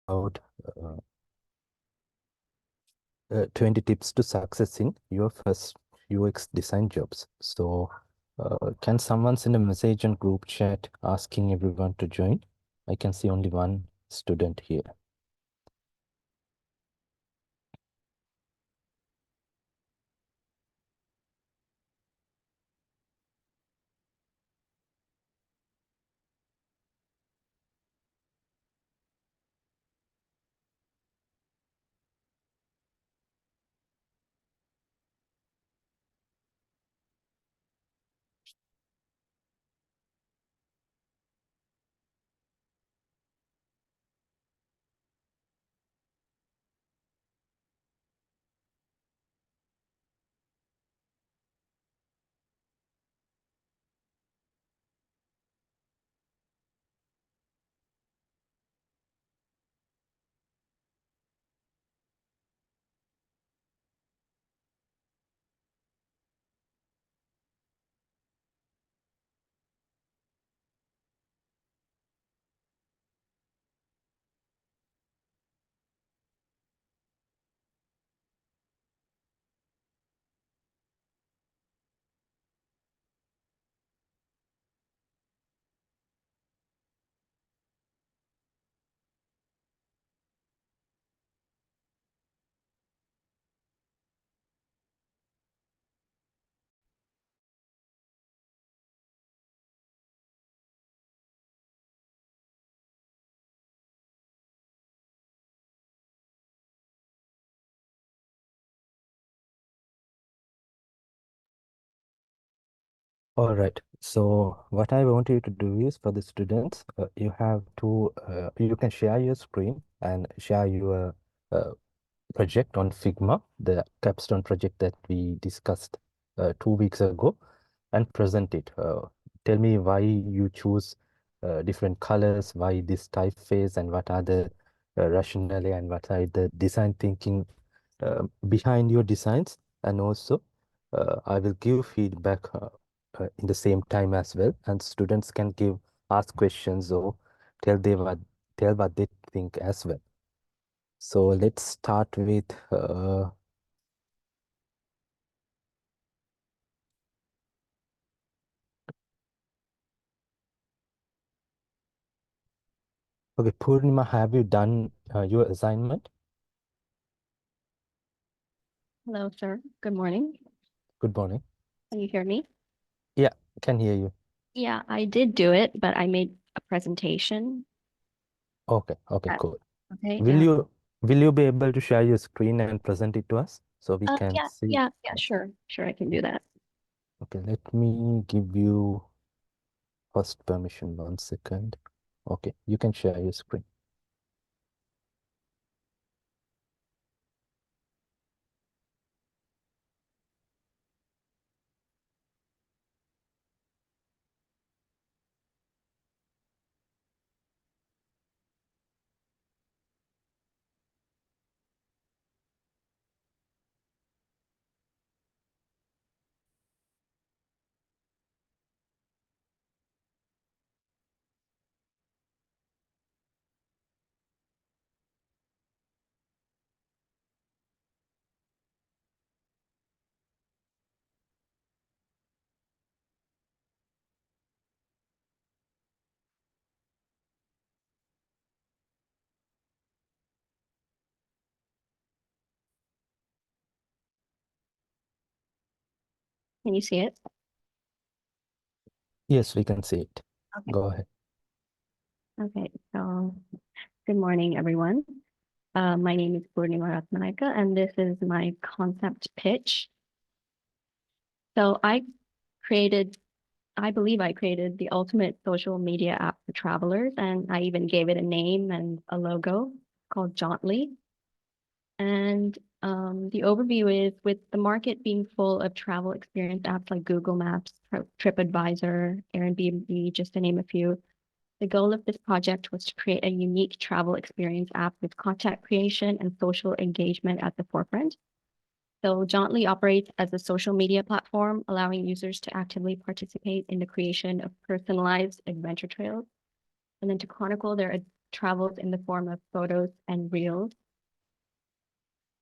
uh, 20 tips to success in your first UX design jobs. So, can someone send a message on group chat asking everyone to join? I can see only one student here. All right. So what I want you to do is for the students, you have to, you can share your screen and share your uh, project on Figma, the capstone project that we discussed 2 weeks ago, and present it. Tell me why you choose different colors, why this typeface, and what are the rationale and what are the design thinking behind your designs. And also, I will give feedback in the same time as well, and students can ask questions or tell they what tell what they think as well. So let's start with okay, Purnima, have you done your assignment? Hello, sir. Good morning. Good morning. Can you hear me? Yeah, can hear you. Yeah, I did do it, but I made a presentation. Okay, okay, Uh, cool. Okay, Will yeah. you be able to share your screen and present it to us so we can Yeah, see? yeah, yeah, sure. Sure, I can do that. Okay, let me give you first permission 1 second. Okay, you can share your screen. Can you see it? Yes, we can see it. Okay. Go ahead. Okay, so good morning, everyone. My name is Purnima Ratnayaka, and this is my concept pitch. So I believe I created the ultimate social media app for travelers, and I even gave it a name and a logo called Jauntly. And the overview is with the market being full of travel experience apps like Google Maps, TripAdvisor, Airbnb, just to name a few, the goal of this project was to create a unique travel experience app with content creation and social engagement at the forefront. So Jauntly operates as a social media platform, allowing users to actively participate in the creation of personalized adventure trails and then to chronicle their travels in the form of photos and reels.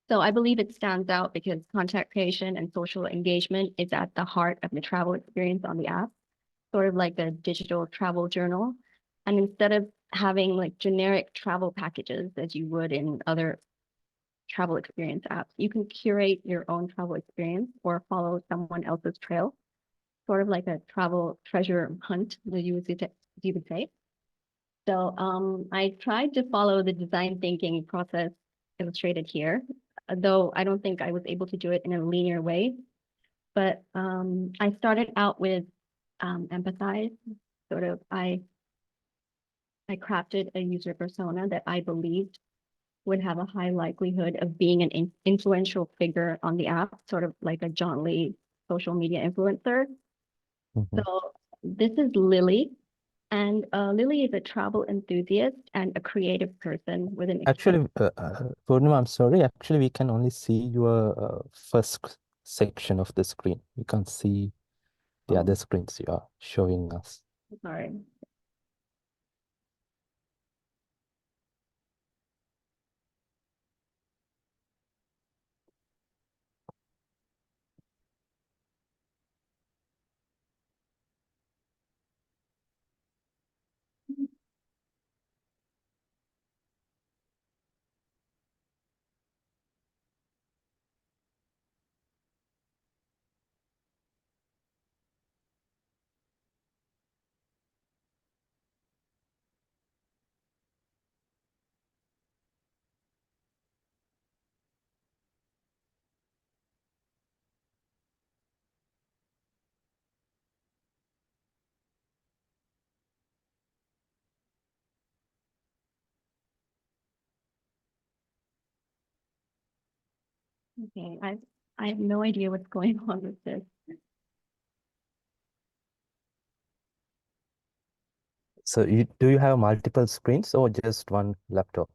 So I believe it stands out because content creation and social engagement is at the heart of the travel experience on the app, sort of like a digital travel journal. And instead of having like generic travel packages as you would in other travel experience apps, you can curate your own travel experience or follow someone else's trail, sort of like a travel treasure hunt, as you would say. So I tried to follow the design thinking process illustrated here, though I don't think I was able to do it in a linear way. But I started out with empathize. Sort of, I crafted a user persona that I believed would have a high likelihood of being an influential figure on the app, sort of like a John Lee social media influencer. Mhm. So this is Lily, and Lily is a travel enthusiast and a creative person with an extensive. Actually, Purnima, I'm sorry. Actually, we can only see your first section of the screen. We can't see the Oh, other screens you are showing us. sorry. Okay, I have no idea what's going on with this. So do you have multiple screens or just one laptop?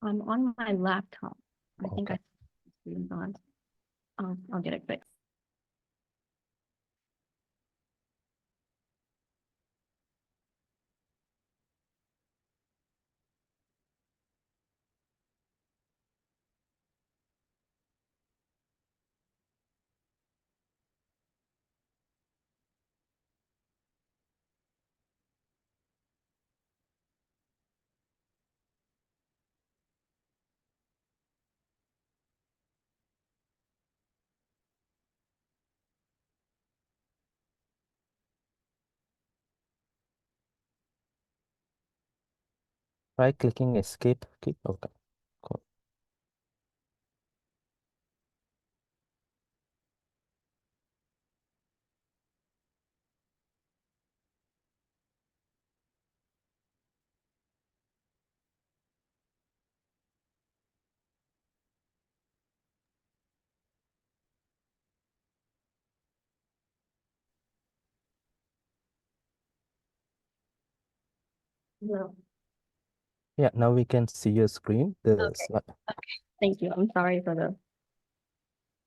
I'm on my laptop. I think Okay. I screen's on. I'll get it fixed. Try clicking escape key. Okay. Cool. No. Yeah, now we can see your screen. The Okay. Thank you. I'm sorry for the.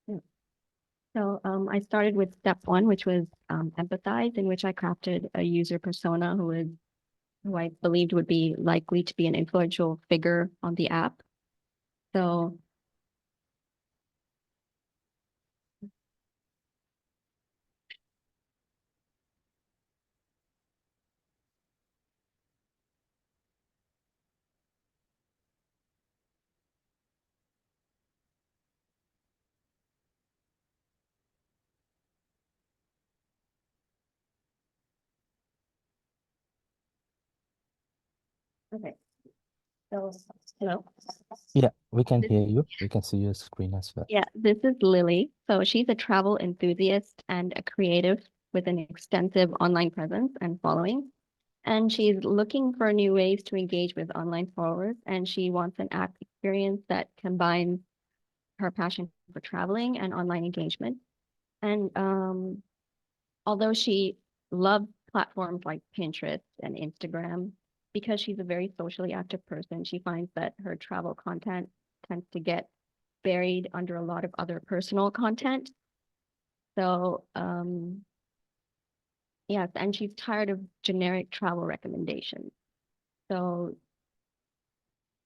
Yeah. So I started with step one, which was empathize, in which I crafted a user persona who I believed would be likely to be an influential figure on the app. So okay. So hello. yeah, we can This, hear you. We can see your screen as well. yeah, this is Lily. So she's a travel enthusiast and a creative with an extensive online presence and following. And she's looking for new ways to engage with online followers. And she wants an app experience that combines her passion for traveling and online engagement. And although she loves platforms like Pinterest and Instagram, because she's a very socially active person, she finds that her travel content tends to get buried under a lot of other personal content. So, yes, and she's tired of generic travel recommendations. So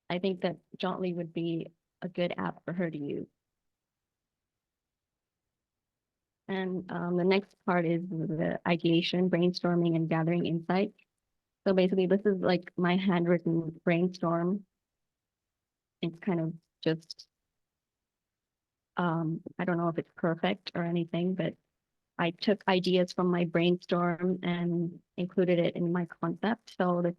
I think that Jauntly would be a good app for her to use. And the next part is the ideation, brainstorming, and gathering insight. So basically, this is like my handwritten brainstorm. It's kind of just, I don't know if it's perfect or anything, but I took ideas from my brainstorm and included it in my concept. So the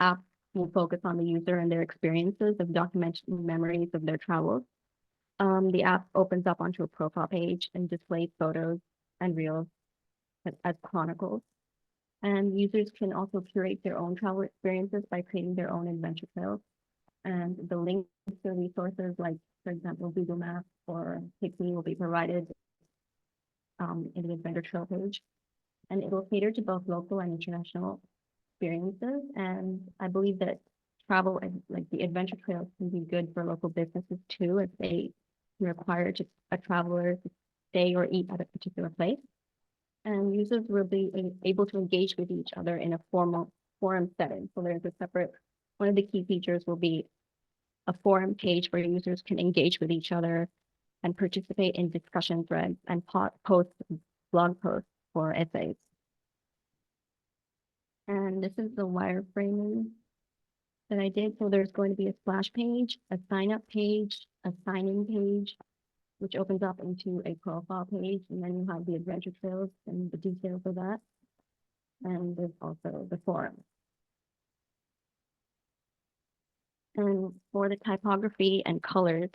app will focus on the user and their experiences of documenting memories of their travels. The app opens up onto a profile page and displays photos and reels as chronicles. And users can also curate their own travel experiences by creating their own adventure trails. And the links to resources like, for example, Google Maps or Pixie will be provided in the adventure trail page. And it will cater to both local and international experiences. And I believe that travel and like the adventure trails can be good for local businesses too, if they require a traveler to stay or eat at a particular place. And users will be able to engage with each other in a formal forum setting. So there's a separate, one of the key features will be a forum page where users can engage with each other and participate in discussion threads and post blog posts for essays. And this is the wireframing that I did. So there's going to be a splash page, a sign up page, a sign in page, which opens up into a profile page. And then you have the adventure trails and the details of that. And there's also the forum. And for the typography and colors,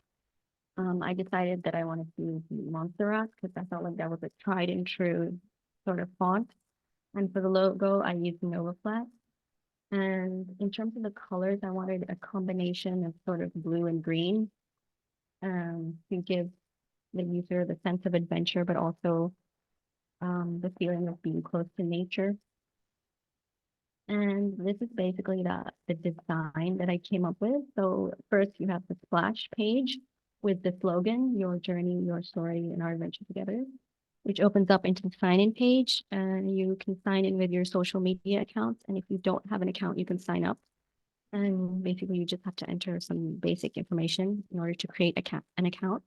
I decided that I wanted to use Montserrat because I felt like that was a tried and true sort of font. And for the logo, I used Nova Flat. And in terms of the colors, I wanted a combination of sort of blue and green to give the user the sense of adventure, but also the feeling of being close to nature. And this is basically the design that I came up with. So first you have the splash page with the slogan, your journey, your story, and our adventure together, which opens up into the sign-in page. And you can sign in with your social media accounts. And if you don't have an account, you can sign up. And basically you just have to enter some basic information in order to create an account.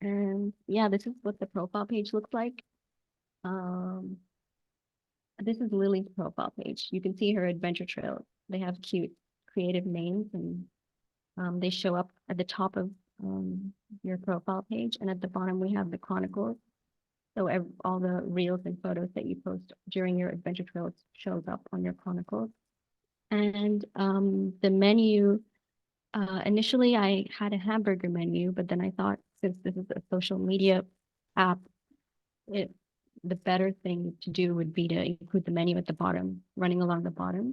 And yeah, this is what the profile page looks like. Um, This is Lily's profile page. You can see her adventure trails. They have cute creative names and they show up at the top of your profile page. And at the bottom, we have the chronicles. So all the reels and photos that you post during your adventure trails shows up on your chronicles. And the menu, initially I had a hamburger menu, but then I thought since this is a social media app, it the better thing to do would be to include the menu at the bottom, running along the bottom.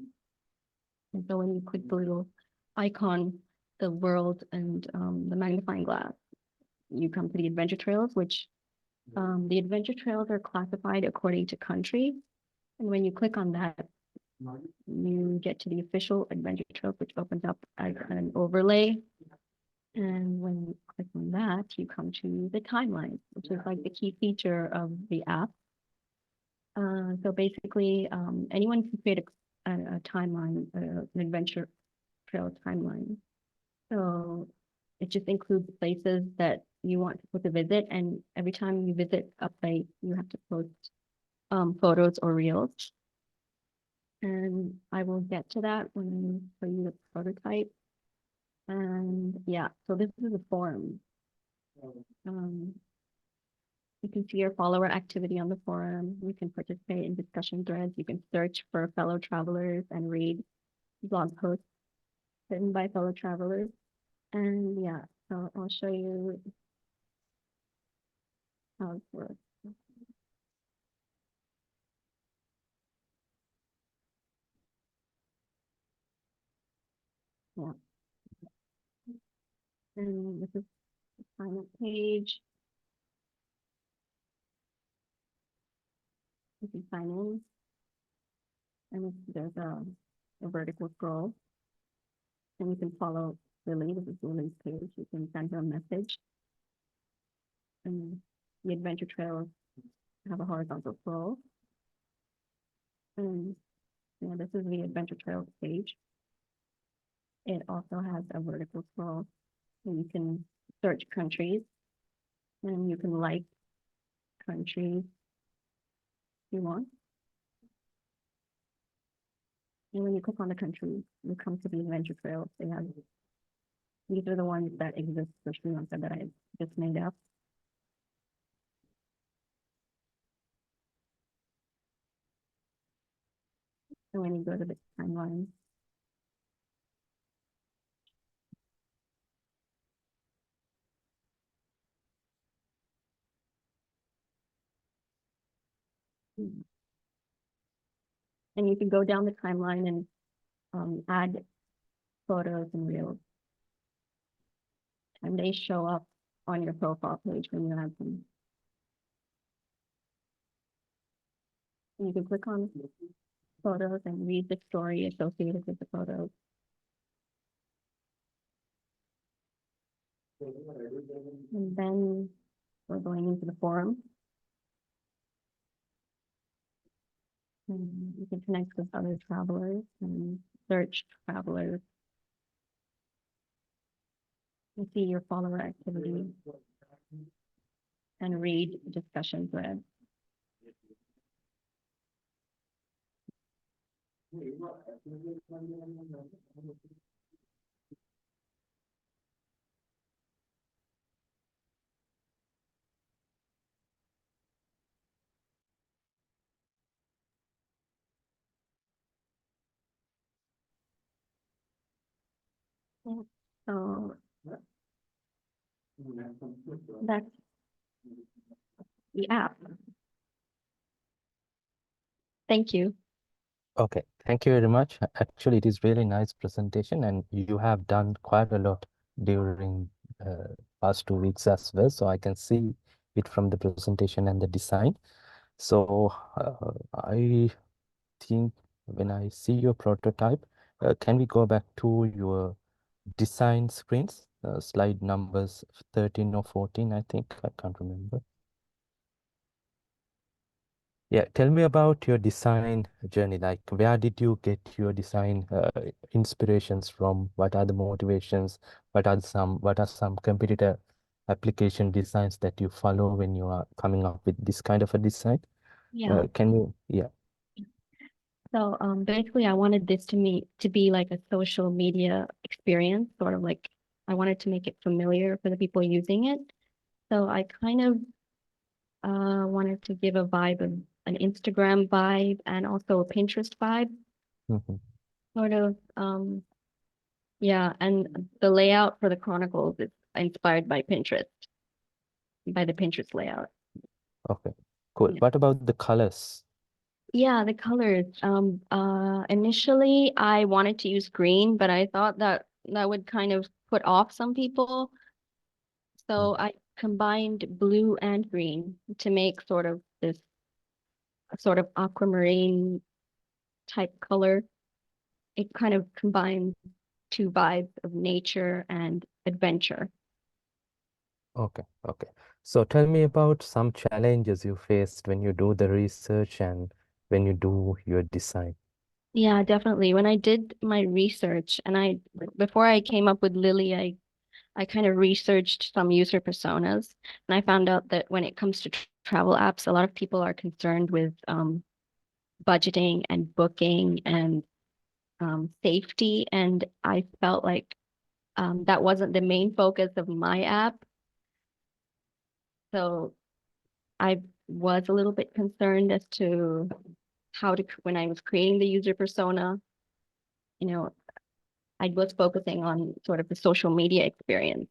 And so when you click the little icon, the world and the magnifying glass, you come to the adventure trails, which the adventure trails are classified according to country. And when you click on that, you get to the official adventure trails, which opens up as an overlay. And when you click on that, you come to the timeline, which is like the key feature of the app. So basically, anyone can create a timeline, an adventure trail timeline. So it just includes places that you want people to visit, and every time you visit a place, you have to post photos or reels. And I will get to that when I show you the prototype. And yeah, so this is a forum. Um, You can see your follower activity on the forum. You can participate in discussion threads. You can search for fellow travelers and read blog posts written by fellow travelers. And yeah, so I'll show you how it works. Yeah, and this is the sign up page. You can sign in, and there's a vertical scroll, and you can follow Lily. This is Lily's page. You can send her a message. And the adventure trails have a horizontal scroll. And This is the adventure trail page. It also has a vertical scroll so you can search countries and you can like countries you want. And when you click on the country, you come to the adventure trails. These are the ones that exist for Sri Lanka that I just made up. So when you go to the timeline, and you can go down the timeline and add photos and reels, and they show up on your profile page when you have them. And you can click on photos and read the story associated with the photos. And then we're going into the forum. And you can connect with other travelers and search travelers and see your follower activity and read discussion threads. So that's the app. Thank you. Okay, thank you very much. Actually, it is really nice presentation, and you have done quite a lot during past 2 weeks as well. So I can see it from the presentation and the design. So I think when I see your prototype, can we go back to your design screens, slide numbers 13 or 14, I think, I can't remember. Yeah, tell me about your design journey. Like, where did you get your design inspirations from? What are the motivations? What are some competitor application designs that you follow when you are coming up with this kind of a design? Yeah. Can you, yeah. So basically I wanted this to be like a social media experience, sort of like I wanted to make it familiar for the people using it. So I kind of wanted to give a vibe of an Instagram vibe and also a Pinterest vibe, Mhm. sort of. Yeah, and the layout for the Chronicles is inspired by Pinterest, by the Pinterest layout. Okay, cool. Yeah. What about the colors? Yeah, the colors. Initially I wanted to use green, but I thought that that would kind of put off some people. Mm. So I combined blue and green to make sort of this sort of aquamarine type color. It kind of combines two vibes of nature and adventure. Okay, okay. So tell me about some challenges you faced when you do the research and when you do your design. Yeah, definitely. When I did my research and before I came up with Lily, I kind of researched some user personas and I found out that when it comes to travel apps, a lot of people are concerned with budgeting and booking and safety. And I felt like that wasn't the main focus of my app. So I was a little bit concerned as to when I was creating the user persona, you know, I was focusing on sort of the social media experience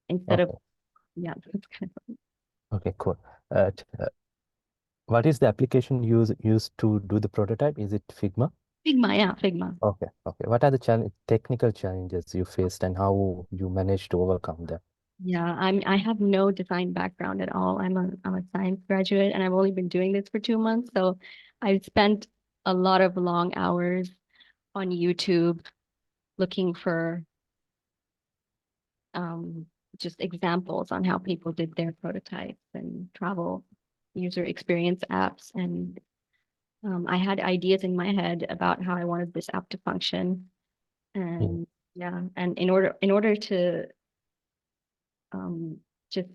instead of, Okay, yeah, okay, cool. What is the application used to do the prototype? Is it Figma? Figma, yeah, Figma. Okay, okay. What are the technical challenges you faced and how you managed to overcome them? Yeah, I have no design background at all. I'm a science graduate and I've only been doing this for 2 months. So I've spent a lot of long hours on YouTube looking for um just examples on how people did their prototypes and travel user experience apps. And I had ideas in my head about how I wanted this app to function, Yeah. and yeah, and in order to um, just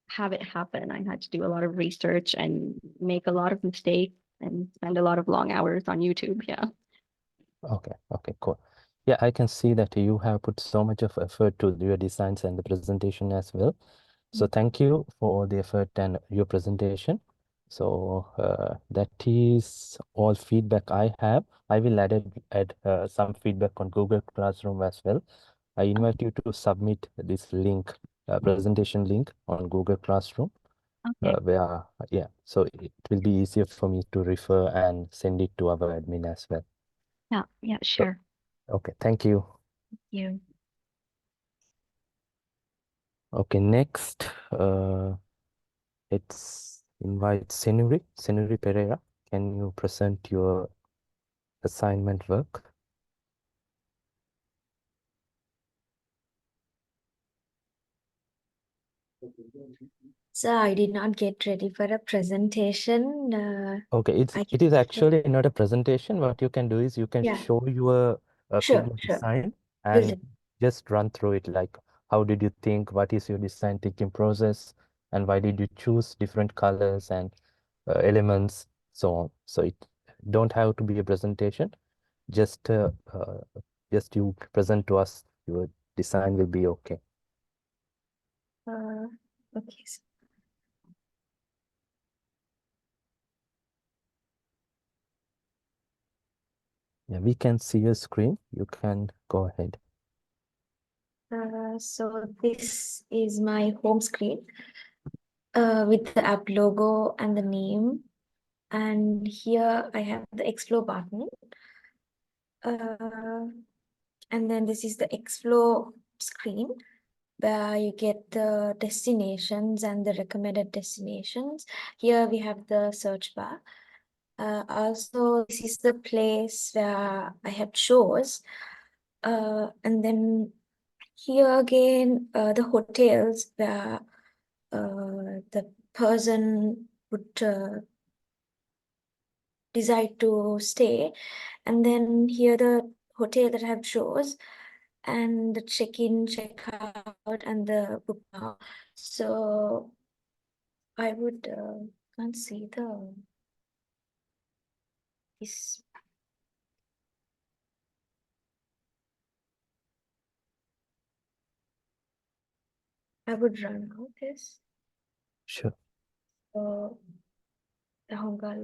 have it happen, I had to do a lot of research and make a lot of mistakes and spend a lot of long hours on YouTube. Yeah. Okay, okay, cool. Yeah, I can see that you have put so much of effort to your designs and the presentation as well. So thank you for all the effort and your presentation. So that is all feedback I have. I will add some feedback on Google Classroom as well. I invite you to submit this link, presentation link on Google Classroom, Okay. where, yeah, so it will be easier for me to refer and send it to our admin as well. Yeah. Yeah. So, Sure. okay, thank you. You. Okay, next, let's invite Senuri Pereira. Can you present your assignment work? So I did not get ready for a presentation. Okay, I it is can, actually not a presentation. What you can do is you can yeah, show your sure, Figma sure. design Will and do. just run through it. Like, how did you think? What is your design thinking process? And why did you choose different colors and elements, so on. So it don't have to be a presentation. Just just you present to us your design will be okay. Uh, okay. Yeah, we can see your screen. You can go ahead. So this is my home screen with the app logo and the name. And here I have the explore button. And then this is the explore screen where you get the destinations and the recommended destinations. Here we have the search bar. Also, this is the place where I have shows. And then here again, the hotels where the person would decide to stay. And then here the hotel that have shows and the check-in, check-out, and the book now. So I would can't see the this. I would run out this. Sure. So the Hongala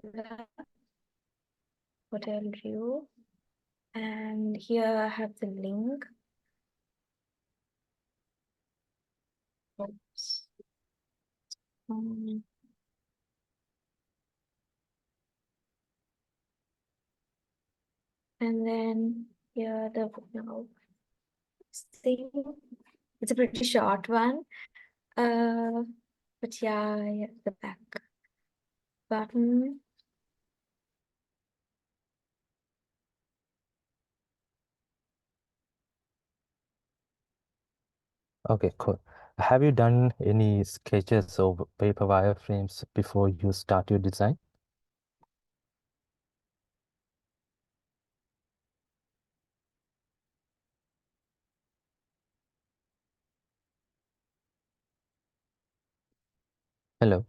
hotel view, and here I have the link. Oops. Um, and then here the book now thing. It's a pretty short one. Uh, but yeah, the back button. Okay, cool. Have you done any sketches of paper wireframes before you start your design? Hello.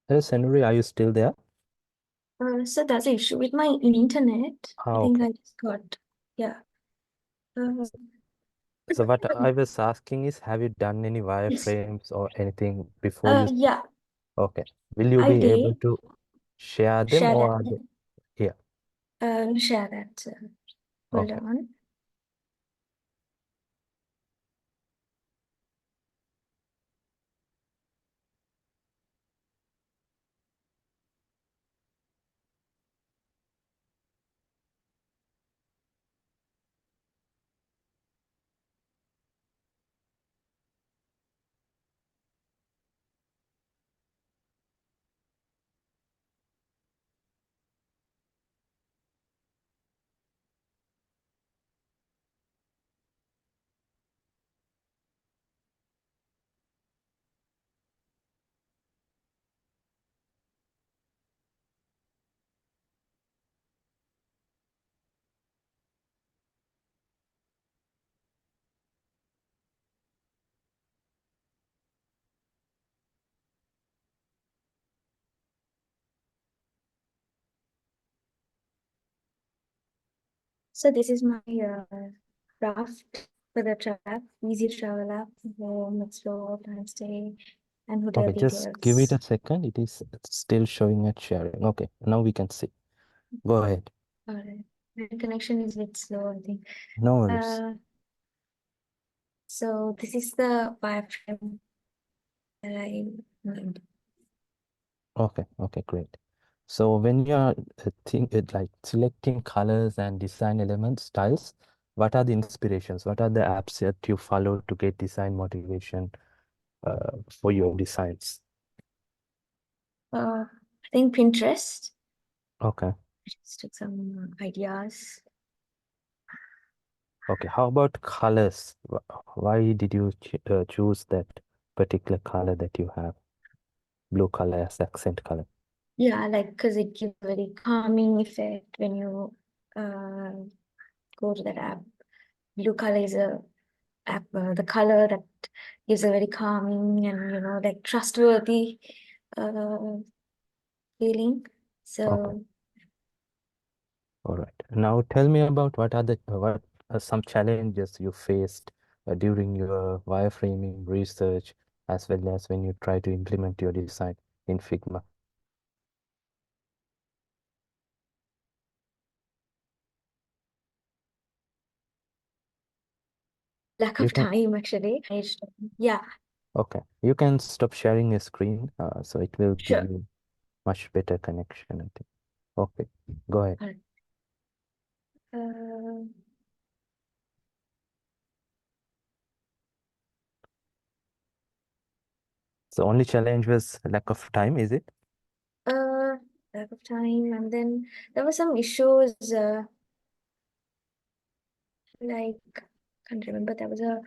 Hello, Senuri, are you still there? So that's the issue with my internet. I Ah, think okay. I just got, yeah. Uh, So what I was asking is, have you done any yes. wireframes or anything before you? Yeah, Okay. Will you I be able did to share them share or that. are they here? Share that. Hold Okay. on. So this is my draft for the travel, easy travel app, home, explore, time stay, and hotel Okay, just give it details. a second. It's still showing it sharing. Okay, now we can see. Go ahead. All right. My connection is a bit slow, I think. No worries. So this is the wireframe that I made. Okay, great. So when you are like selecting colors and design elements, styles, what are the inspirations? What are the apps that you follow to get design motivation for your designs? I think Pinterest. Okay. Just took some ideas. Okay, how about colors? Why did you choose that particular color that you have? Blue color as accent color. Yeah, like because it gives a very calming effect when you go to that app. Blue color is a app, the color that gives a very calming and like trustworthy uh, feeling. Okay, So all right. Now tell me about what are the what are some challenges you faced during your wireframing research as well as when you try to implement your design in Figma. lack You of can time actually. Yeah, okay. You can stop sharing your screen, so it will give sure. you much better connection, I think. Okay, go ahead. Alright. Uh, So only challenge was lack of time, is it? uh, lack of time, and then there were some issues. Like can't remember. There was a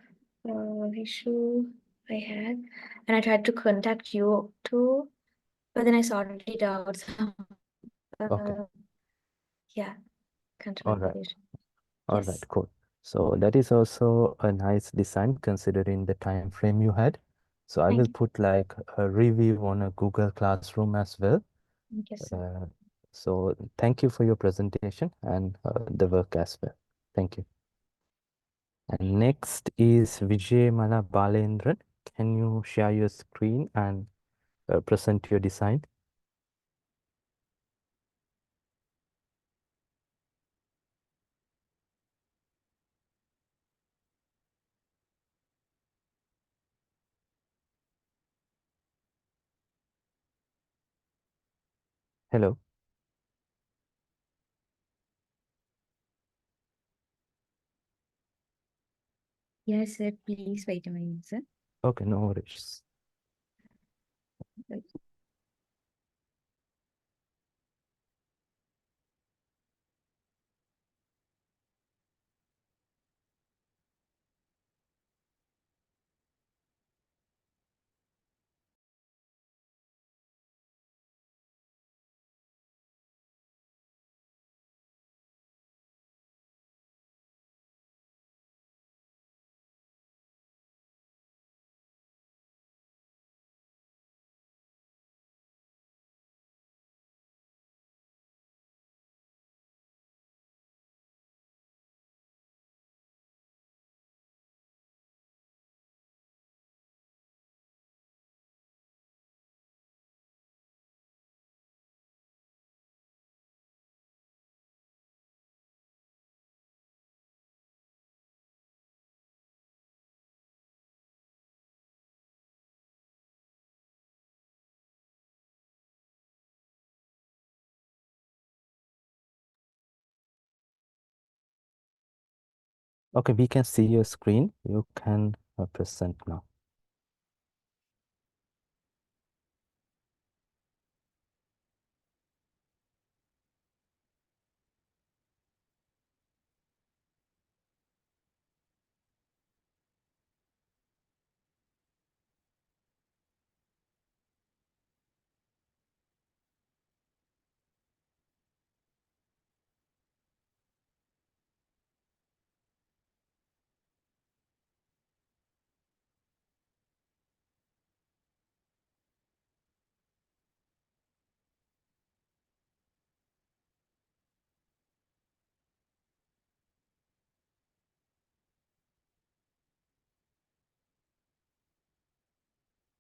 issue I had, and I tried to contact you too, but then I sorted it out. Okay, Uh, yeah, can't all remember right. the issue. All right, Yes, cool. So that is also a nice design considering the time frame you had. So I will thank you. put like a review on a Google Classroom as well. Thank you, sir. Uh, so thank you for your presentation and the work as well. Thank you. And next is Vijay Mala Balendran. Can you share your screen and present your design? Hello. Yes, sir. Please wait a minute, sir. Okay, no worries. Okay, we can see your screen. You can present now.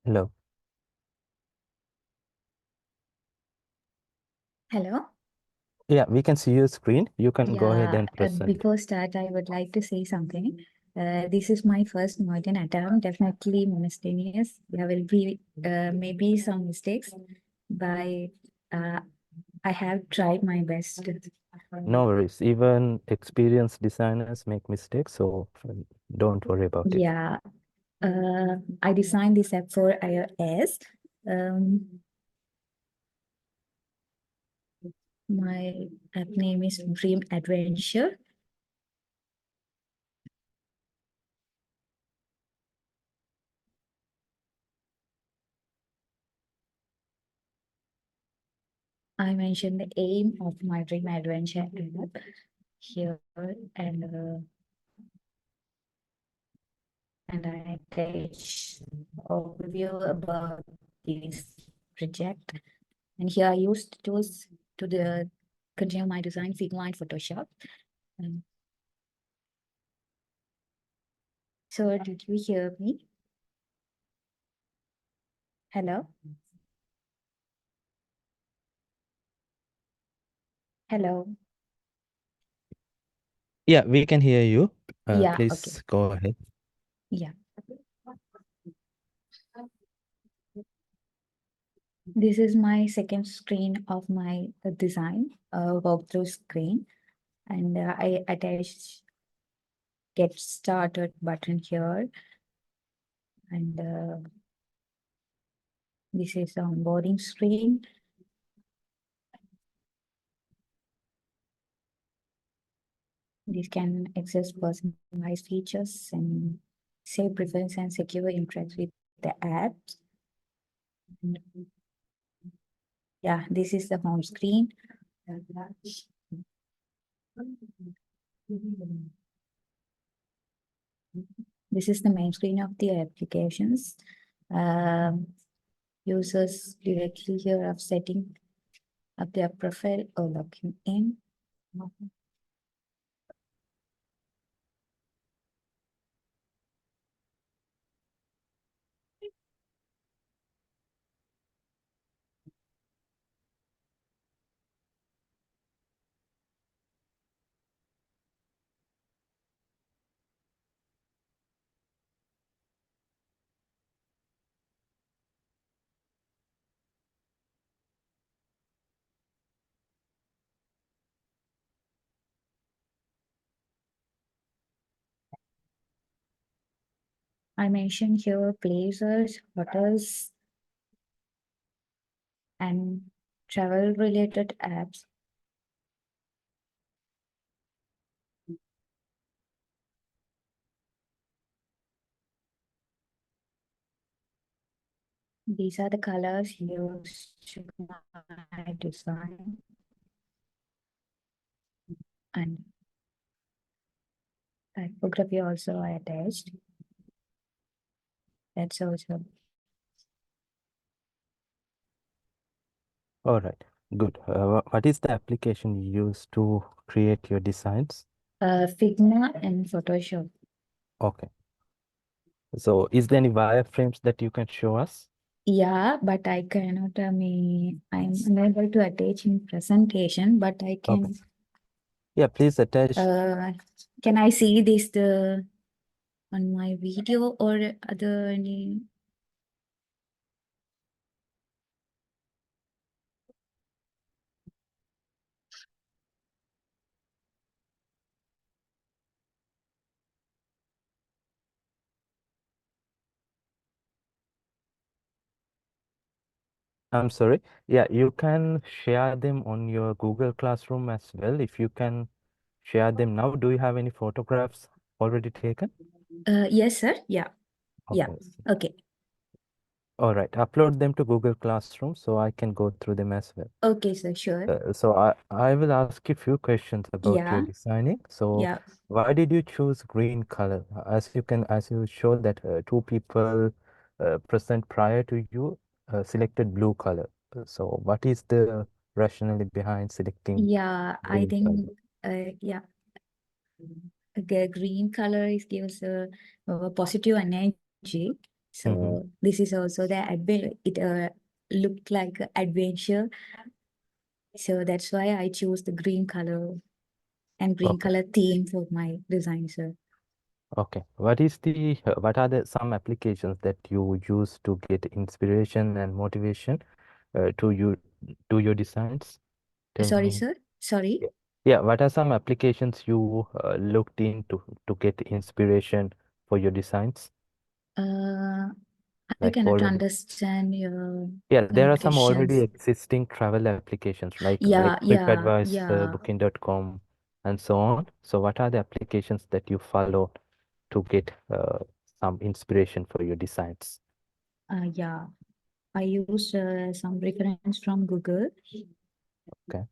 Hello. Hello. Yeah, we can see your screen. You can go ahead Yeah, and present. before start, I would like to say something. This is my first modern attempt, definitely miscellaneous. There will be maybe some mistakes, but uh, I have tried my best. No worries. Even experienced designers make mistakes, so don't worry about it. Yeah, I designed this app for iOS. My app name is Dream Adventure. I mentioned the aim of my Dream Adventure app here, and I attach overview about this project. And here I used tools to continue my design, Figma and Photoshop. So did you hear me? Hello? Hello? Yeah, we can hear you. Yeah, okay. Please go ahead. Yeah. This is my second screen of my design, walkthrough screen. And I attached get started button here. And this is the onboarding screen. This can access personalized features and save preference and secure interact with the apps. And yeah, this is the home screen. This is the main screen of the applications. Users directly here of setting up their profile or logging in. I mentioned here places, hotels, and travel related apps. These are the colors used to my design. And typography also I attached. That's also All right, good. What is the application you use to create your designs? Figma and Photoshop. Okay. So is there any wireframes that you can show us? Yeah, but I cannot, I'm unable to attach in presentation, but I Okay. can, Yeah, please attach. can I see this on my video or other any? I'm sorry. Yeah, you can share them on your Google Classroom as well. If you can share them now. Do you have any photographs already taken? Yes, sir. Yeah. Yeah. Okay. Okay. All right. Upload them to Google Classroom so I can go through them as well. Okay, sir. Sure. So I will ask you a few questions about your Yeah. designing. So Yeah. why did you choose green color? As you show that two people present prior to you selected blue color. So what is the rationale behind selecting Yeah. I green think, color? yeah. The green color is gives a positive energy. Mm-hmm. So this is also the it looked like a adventure. So that's why I choose the green color and green Okay. color theme for my design, sir. Okay. What are the some applications that you use to get inspiration and motivation to you do your designs? Tell Sorry, me. sir. Sorry. Yeah. Yeah, what are some applications you looked into to get inspiration for your designs? Uh, I Like cannot already. understand your Yeah, there are some already questions. existing travel applications like Yeah, yeah, TripAdvisor, yeah, Booking.com, and so on. So what are the applications that you follow to get some inspiration for your designs? yeah. I use some reference from Google. Okay,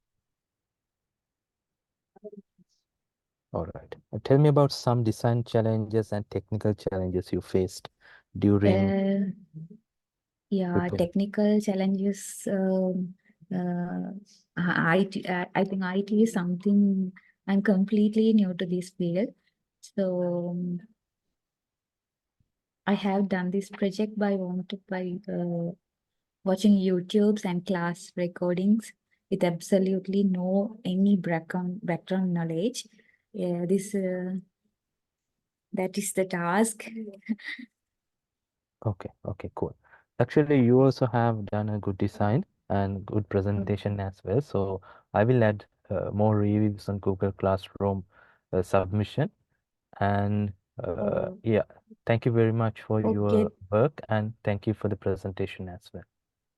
all right. Tell me about some design challenges and technical challenges you faced during Uh, yeah, preparing. technical challenges. I think IT is something I'm completely new to this field. So I have done this project by watching YouTubes and class recordings with absolutely no any background knowledge. Yeah, this that is the task. Okay, okay, cool. Actually, you also have done a good design and good presentation as well. So I will add more reviews on Google Classroom submission. And Oh, yeah, thank you very much for okay. your work and thank you for the presentation as well.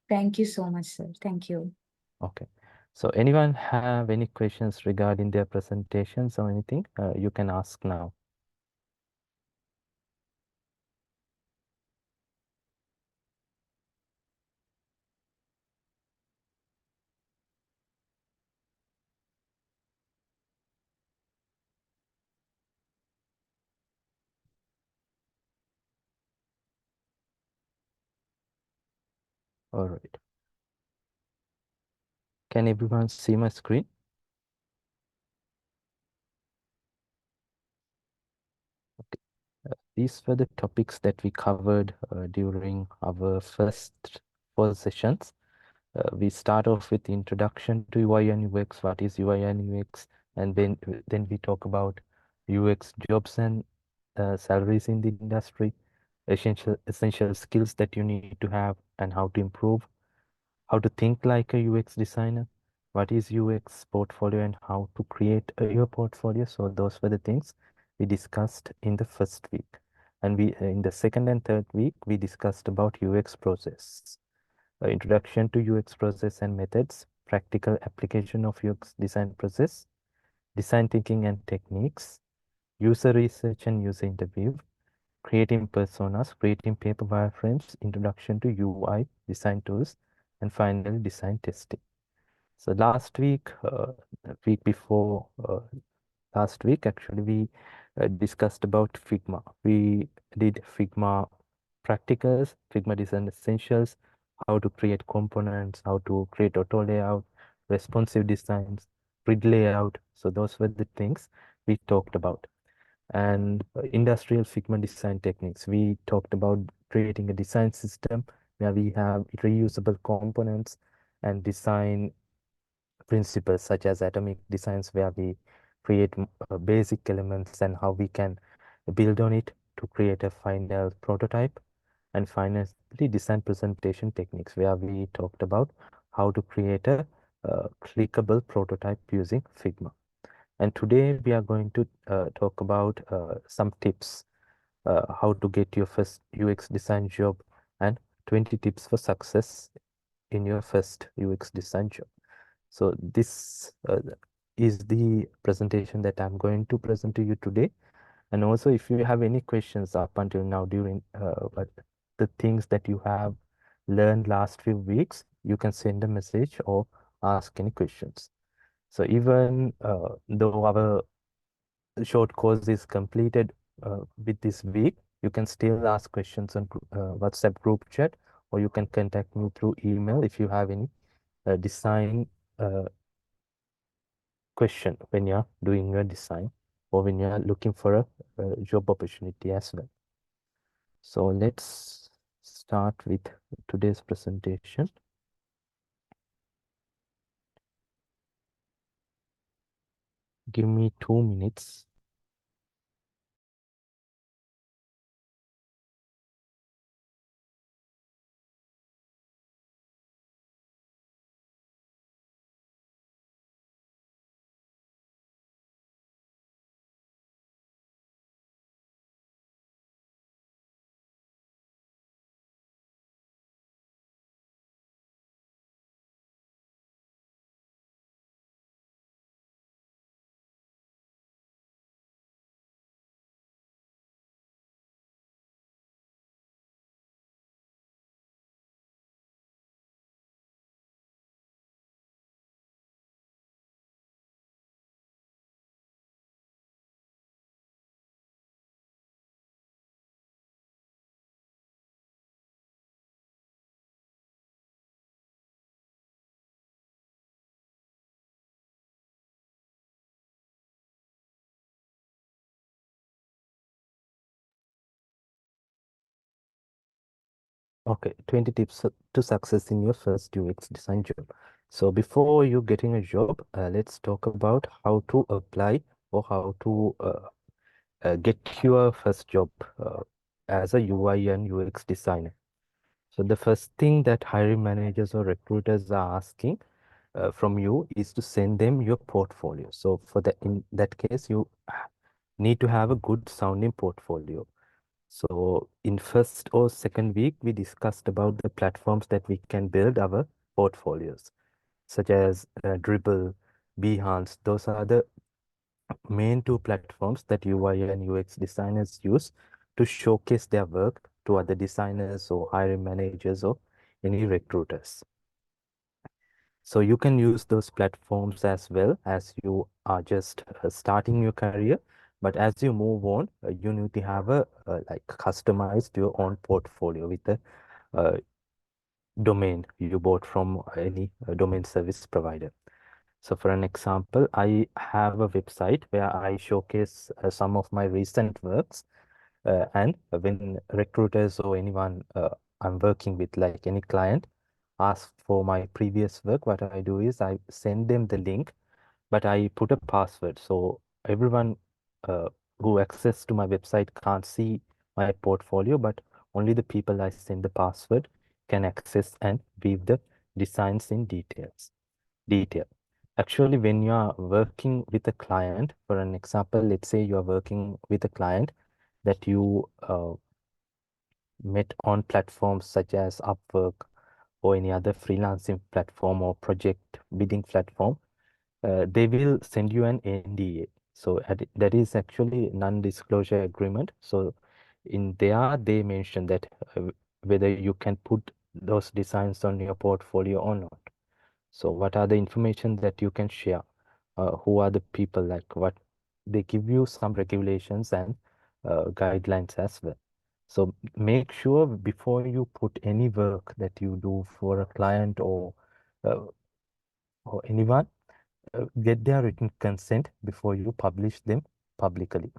Thank you so much, sir. Thank you. Okay. So anyone have any questions regarding their presentations or anything, you can ask now. All right. Can everyone see my screen? Okay. These were the topics that we covered during our first four sessions. We start off with the introduction to UI and UX. What is UI and UX? And then we talk about UX jobs and salaries in the industry, essential skills that you need to have and how to improve, how to think like a UX designer, what is UX portfolio and how to create your portfolio. So those were the things we discussed in the first week. And we in the second and third week, we discussed about UX process, introduction to UX process and methods, practical application of UX design process, design thinking and techniques, user research and user interview, creating personas, creating paper wireframes, introduction to UI design tools, and finally design testing. So last week, the week before last week, actually, we discussed about Figma. We did Figma practicals, Figma design essentials, how to create components, how to create auto layout, responsive designs, grid layout. So those were the things we talked about. And industrial Figma design techniques. We talked about creating a design system where we have reusable components and design principles such as atomic designs where we create basic elements and how we can build on it to create a final prototype. And finally, design presentation techniques where we talked about how to create a clickable prototype using Figma. And today we are going to talk about some tips, how to get your first UX design job and 20 tips for success in your first UX design job. So this is the presentation that I'm going to present to you today. And also, if you have any questions up until now during but the things that you have learned last few weeks, you can send a message or ask any questions. So even though our short course is completed with this week, you can still ask questions on WhatsApp group chat, or you can contact me through email if you have any design uh, question when you're doing your design or when you're looking for a job opportunity as well. So let's start with today's presentation. Give me 2 minutes. Okay, 20 tips to success in your first UX design job. So before you getting a job, let's talk about how to apply or how to get your first job as a UI and UX designer. So the first thing that hiring managers or recruiters are asking from you is to send them your portfolio. So for that, in that case, you need to have a good sounding portfolio. So in first or second week, we discussed about the platforms that we can build our portfolios, such as Dribble, Behance. Those are the main two platforms that UI and UX designers use to showcase their work to other designers or hiring managers or any recruiters. So you can use those platforms as well as you are just starting your career. But as you move on, you need to have a like customized your own portfolio with a uh, domain you bought from any domain service provider. So for an example, I have a website where I showcase some of my recent works. And when recruiters or anyone I'm working with, like any client, ask for my previous work, what I do is I send them the link, but I put a password. So everyone uh, who access to my website can't see my portfolio, but only the people I send the password can access and view the designs in detail. Actually, when you are working with a client, for an example, let's say you are working with a client that you met on platforms such as Upwork or any other freelancing platform or project bidding platform, they will send you an NDA. So that is actually non-disclosure agreement. So in there, they mention that whether you can put those designs on your portfolio or not. So what are the information that you can share? Who are the people, like what they give you some regulations and guidelines as well. So make sure before you put any work that you do for a client uh, or anyone, get their written consent before you publish them publicly.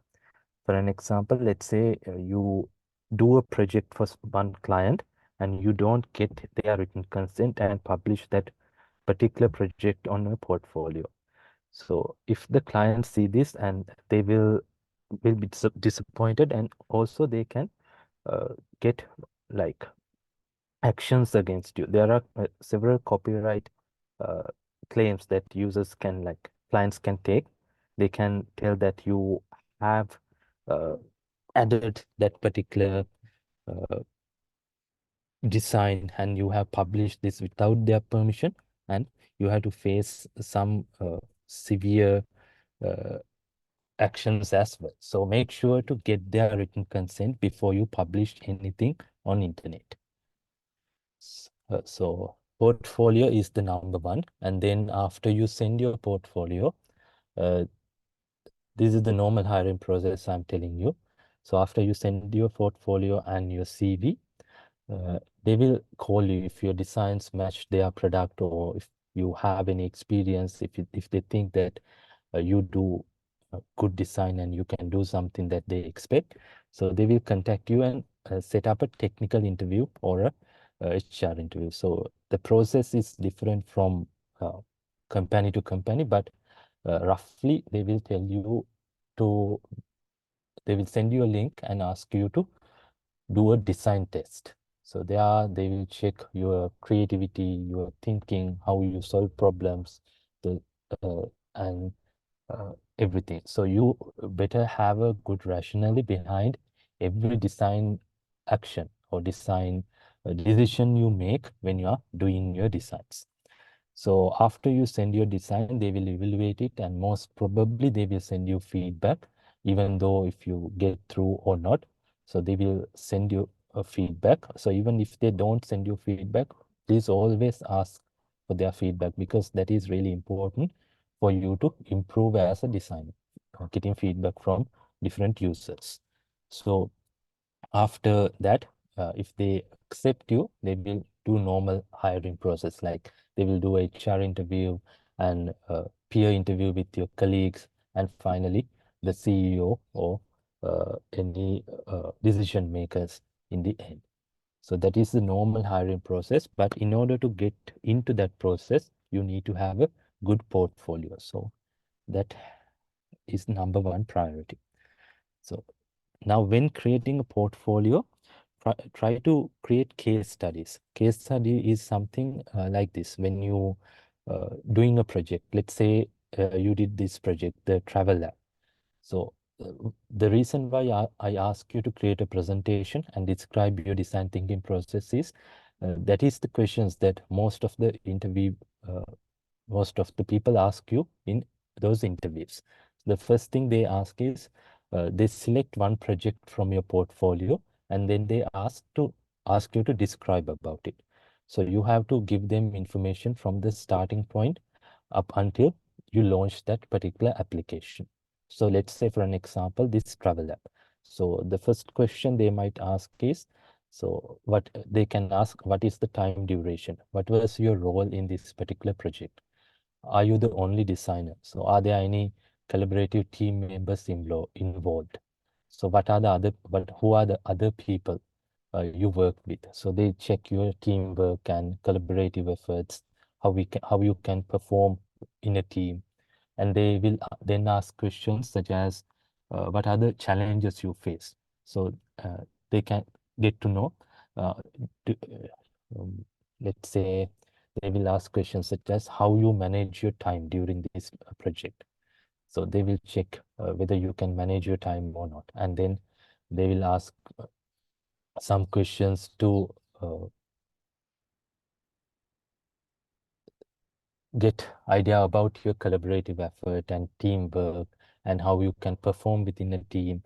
For an example, let's say you do a project for one client and you don't get their written consent and publish that particular project on a portfolio. So if the clients see this, and they will be disappointed, and also they can uh, get like actions against you. There are several copyright uh, claims that users can, like clients can take. They can tell that you have uh, added that particular uh, design and you have published this without their permission, and you have to face some severe uh, actions as well. So make sure to get their written consent before you publish anything on internet. So portfolio is the number one. And then after you send your portfolio, uh, this is the normal hiring process I'm telling you. So after you send your portfolio and your CV, they will call you if your designs match their product, or if you have any experience, if they think that you do a good design and you can do something that they expect. So they will contact you and set up a technical interview or a HR interview. So the process is different from company to company, but roughly they will tell you to, they will send you a link and ask you to do a design test. So they will check your creativity, your thinking, how you solve problems, the and everything. So you better have a good rationale behind every design action or design decision you make when you are doing your designs. So after you send your design, they will evaluate it, and most probably they will send you feedback, even though if you get through or not. So they will send you a feedback. So even if they don't send you feedback, please always ask for their feedback, because that is really important for you to improve as a designer, getting feedback from different users. So after that, if they accept you, they will do normal hiring process, like they will do a HR interview and peer interview with your colleagues, and finally the CEO or any decision makers in the end. So that is the normal hiring process. But in order to get into that process, you need to have a good portfolio. So that is number one priority. So now when creating a portfolio, try to create case studies. Case study is something like this. When you doing a project, let's say you did this project, the travel lab. So the reason why I ask you to create a presentation and describe your design thinking process is that is the questions that uh, most of the people ask you in those interviews. The first thing they ask is they select one project from your portfolio, and then they ask you to describe about it. So you have to give them information from the starting point up until you launch that particular application. So let's say, for an example, this travel app. So the first question they might ask is, so what they can ask, what is the time duration? What was your role in this particular project? Are you the only designer? So are there any collaborative team members involved? So who are the other people you work with? So they check your teamwork and collaborative efforts, how you can perform in a team. And they will then ask questions such as, what are the challenges you face? So they can get to know, uh, do, let's say, they will ask questions such as how you manage your time during this project. So they will check whether you can manage your time or not. And then they will ask some questions to get idea about your collaborative effort and teamwork, and how you can perform within a team,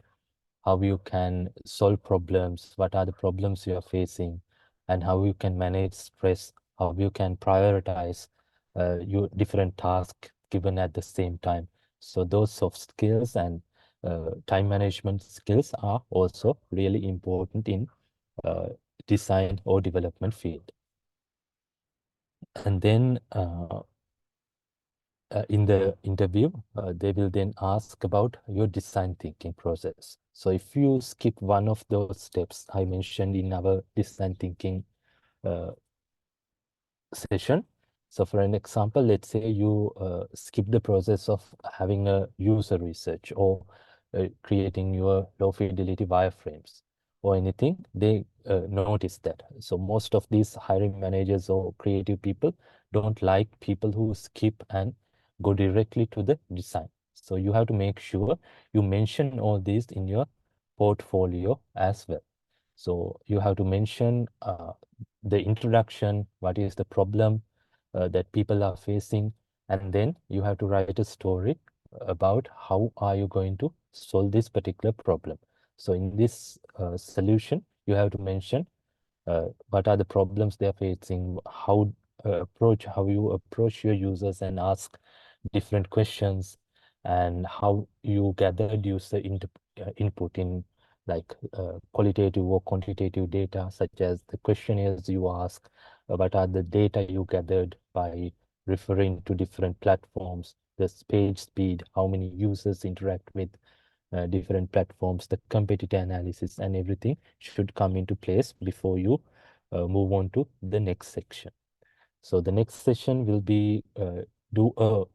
how you can solve problems, what are the problems you are facing, and how you can manage stress, how you can prioritize your different tasks given at the same time. So those soft skills and time management skills are also really important in design or development field. And then in the interview, they will then ask about your design thinking process. So if you skip one of those steps I mentioned in our design thinking uh, session, so for an example, let's say you skip the process of having a user research or creating your low fidelity wireframes or anything, they notice that. So most of these hiring managers or creative people don't like people who skip and go directly to the design. So you have to make sure you mention all these in your portfolio as well. So you have to mention the introduction, what is the problem that people are facing, and then you have to write a story about how are you going to solve this particular problem. So in this solution, you have to mention what are the problems they are facing, how you approach your users and ask different questions, and how you gathered user input in like qualitative or quantitative data, such as the questionnaires you ask, what are the data you gathered by referring to different platforms, the page speed, how many users interact with different platforms, the competitor analysis and everything should come into place before you move on to the next section. So the next session will be do a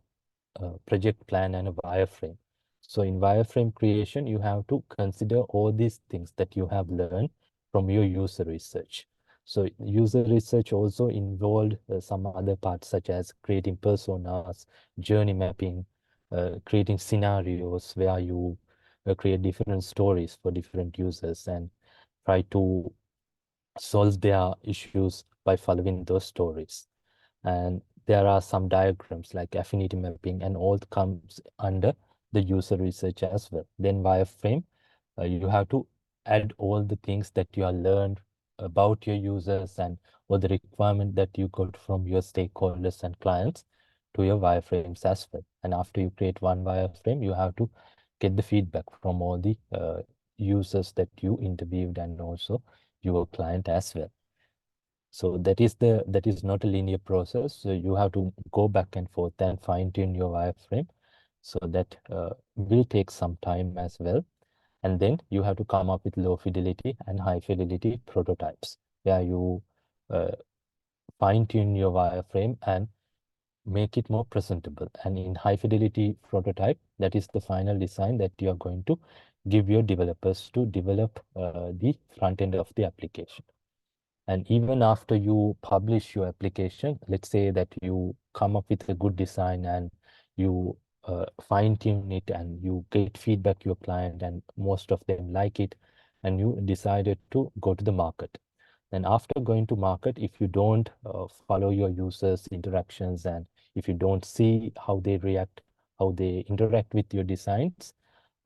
project plan and a wireframe. So in wireframe creation, you have to consider all these things that you have learned from your user research. So user research also involved some other parts such as creating personas, journey mapping, creating scenarios where you create different stories for different users and try to solve their issues by following those stories. And there are some diagrams like affinity mapping and all comes under the user research as well. Then wireframe, you have to add all the things that you have learned about your users and all the requirement that you got from your stakeholders and clients to your wireframes as well. And after you create one wireframe, you have to get the feedback from all the users that you interviewed and also your client as well. So that is not a linear process. So you have to go back and forth and fine tune your wireframe. So that will take some time as well. And then you have to come up with low fidelity and high fidelity prototypes where you uh, fine tune your wireframe and make it more presentable. And in high fidelity prototype, that is the final design that you are going to give your developers to develop the front end of the application. And even after you publish your application, let's say that you come up with a good design and you fine tune it and you get feedback your client and most of them like it and you decided to go to the market. Then after going to market, if you don't follow your users interactions and if you don't see how they react, how they interact with your designs,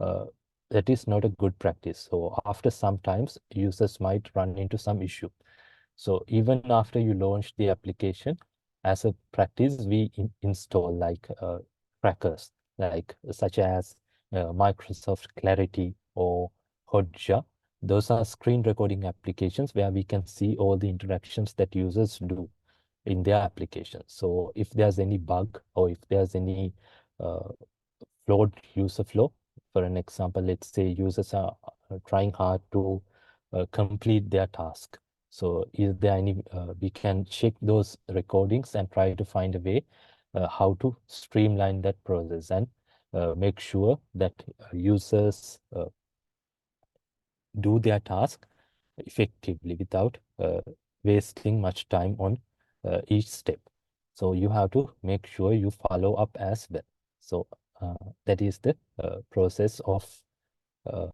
uh, that is not a good practice. So after some times users might run into some issue. So even after you launch the application, as a practice, we install like trackers, like such as Microsoft Clarity or Hotjar. Those are screen recording applications where we can see all the interactions that users do in their application. So if there's any bug or if there's any uh, flawed user flow, for an example, let's say users are trying hard to complete their task. So is there any, we can check those recordings and try to find a way how to streamline that process and make sure that users do their task effectively without wasting much time on each step. So you have to make sure you follow up as well. So that is the process of uh,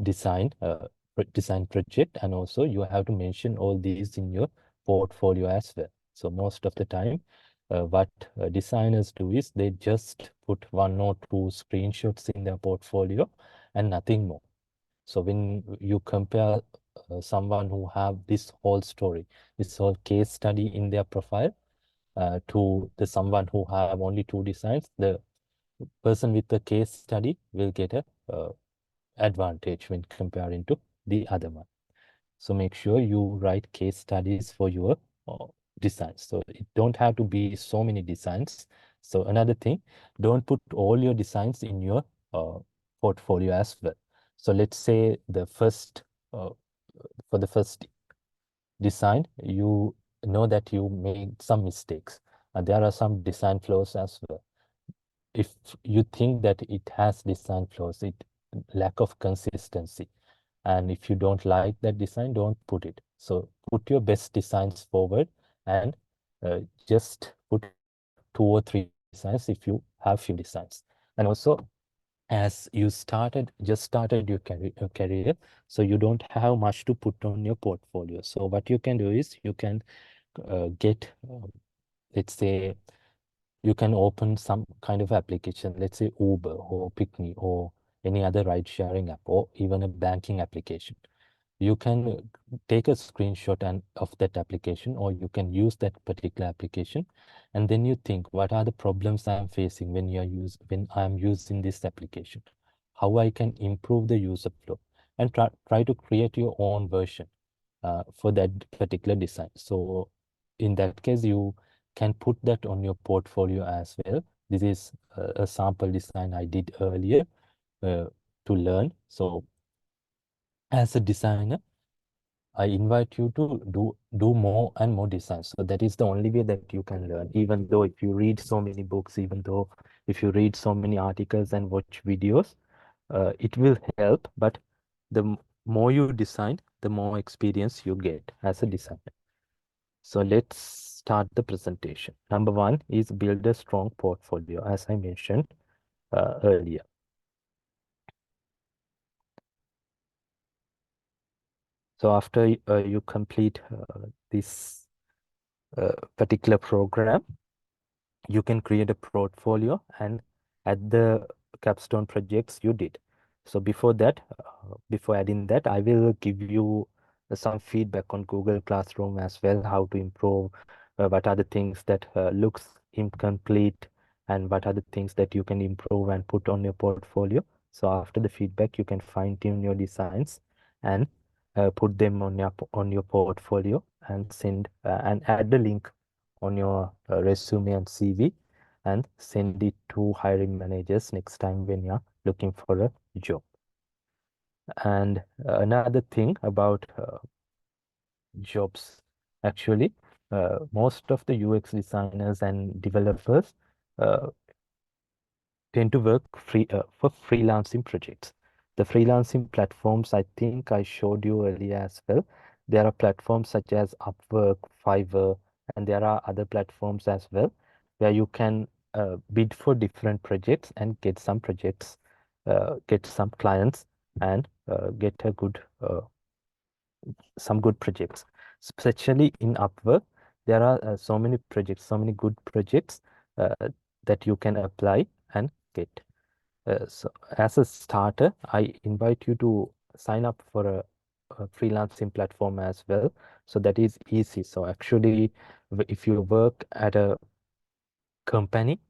design project, and also you have to mention all these in your portfolio as well. So most of the time, what designers do is they just put one or two screenshots in their portfolio and nothing more. So when you compare someone who have this whole story, this whole case study in their profile to the someone who have only two designs, the person with the case study will get a advantage when comparing to the other one. So make sure you write case studies for your designs. So it don't have to be so many designs. So another thing, don't put all your designs in your portfolio as well. So let's say the first, for the first design, you know that you made some mistakes. And there are some design flaws as well. If you think that it has design flaws, it lack of consistency, and if you don't like that design, don't put it. So put your best designs forward and just put two or three designs if you have few designs. And also, as you just started your career, so you don't have much to put on your portfolio. So what you can do is you can get, let's say, you can open some kind of application, let's say Uber or Pickme or any other ride sharing app or even a banking application. You can take a screenshot of that application, or you can use that particular application, and then you think, what are the problems I'm facing when I'm using this application? How I can improve the user flow, and try to create your own version for that particular design. So in that case, you can put that on your portfolio as well. This is a sample design I did earlier, to learn. So as a designer, I invite you to do more and more designs. So that is the only way that you can learn. Even though if you read so many books, even though if you read so many articles and watch videos, it will help. But the more you design, the more experience you get as a designer. So let's start the presentation. Number one is build a strong portfolio, as I mentioned earlier. So after you complete this particular program, you can create a portfolio and add the capstone projects you did. So before that, before adding that, I will give you some feedback on Google Classroom as well, how to improve, what are the things that looks incomplete, and what are the things that you can improve and put on your portfolio. So after the feedback, you can fine tune your designs and put them on your portfolio and send and add the link on your resume and CV and send it to hiring managers next time when you're looking for a job. And another thing about jobs, actually, most of the UX designers and developers uh, tend to work for freelancing projects. The freelancing platforms, I think I showed you earlier as well. There are platforms such as Upwork, Fiverr, and there are other platforms as well where you can bid for different projects and get some projects, get some clients, and get a good some good projects. Especially in Upwork, there are so many projects, so many good projects uh, that you can apply and get. So as a starter, I invite you to sign up for a freelancing platform as well. So that is easy. So actually, if you work at a company,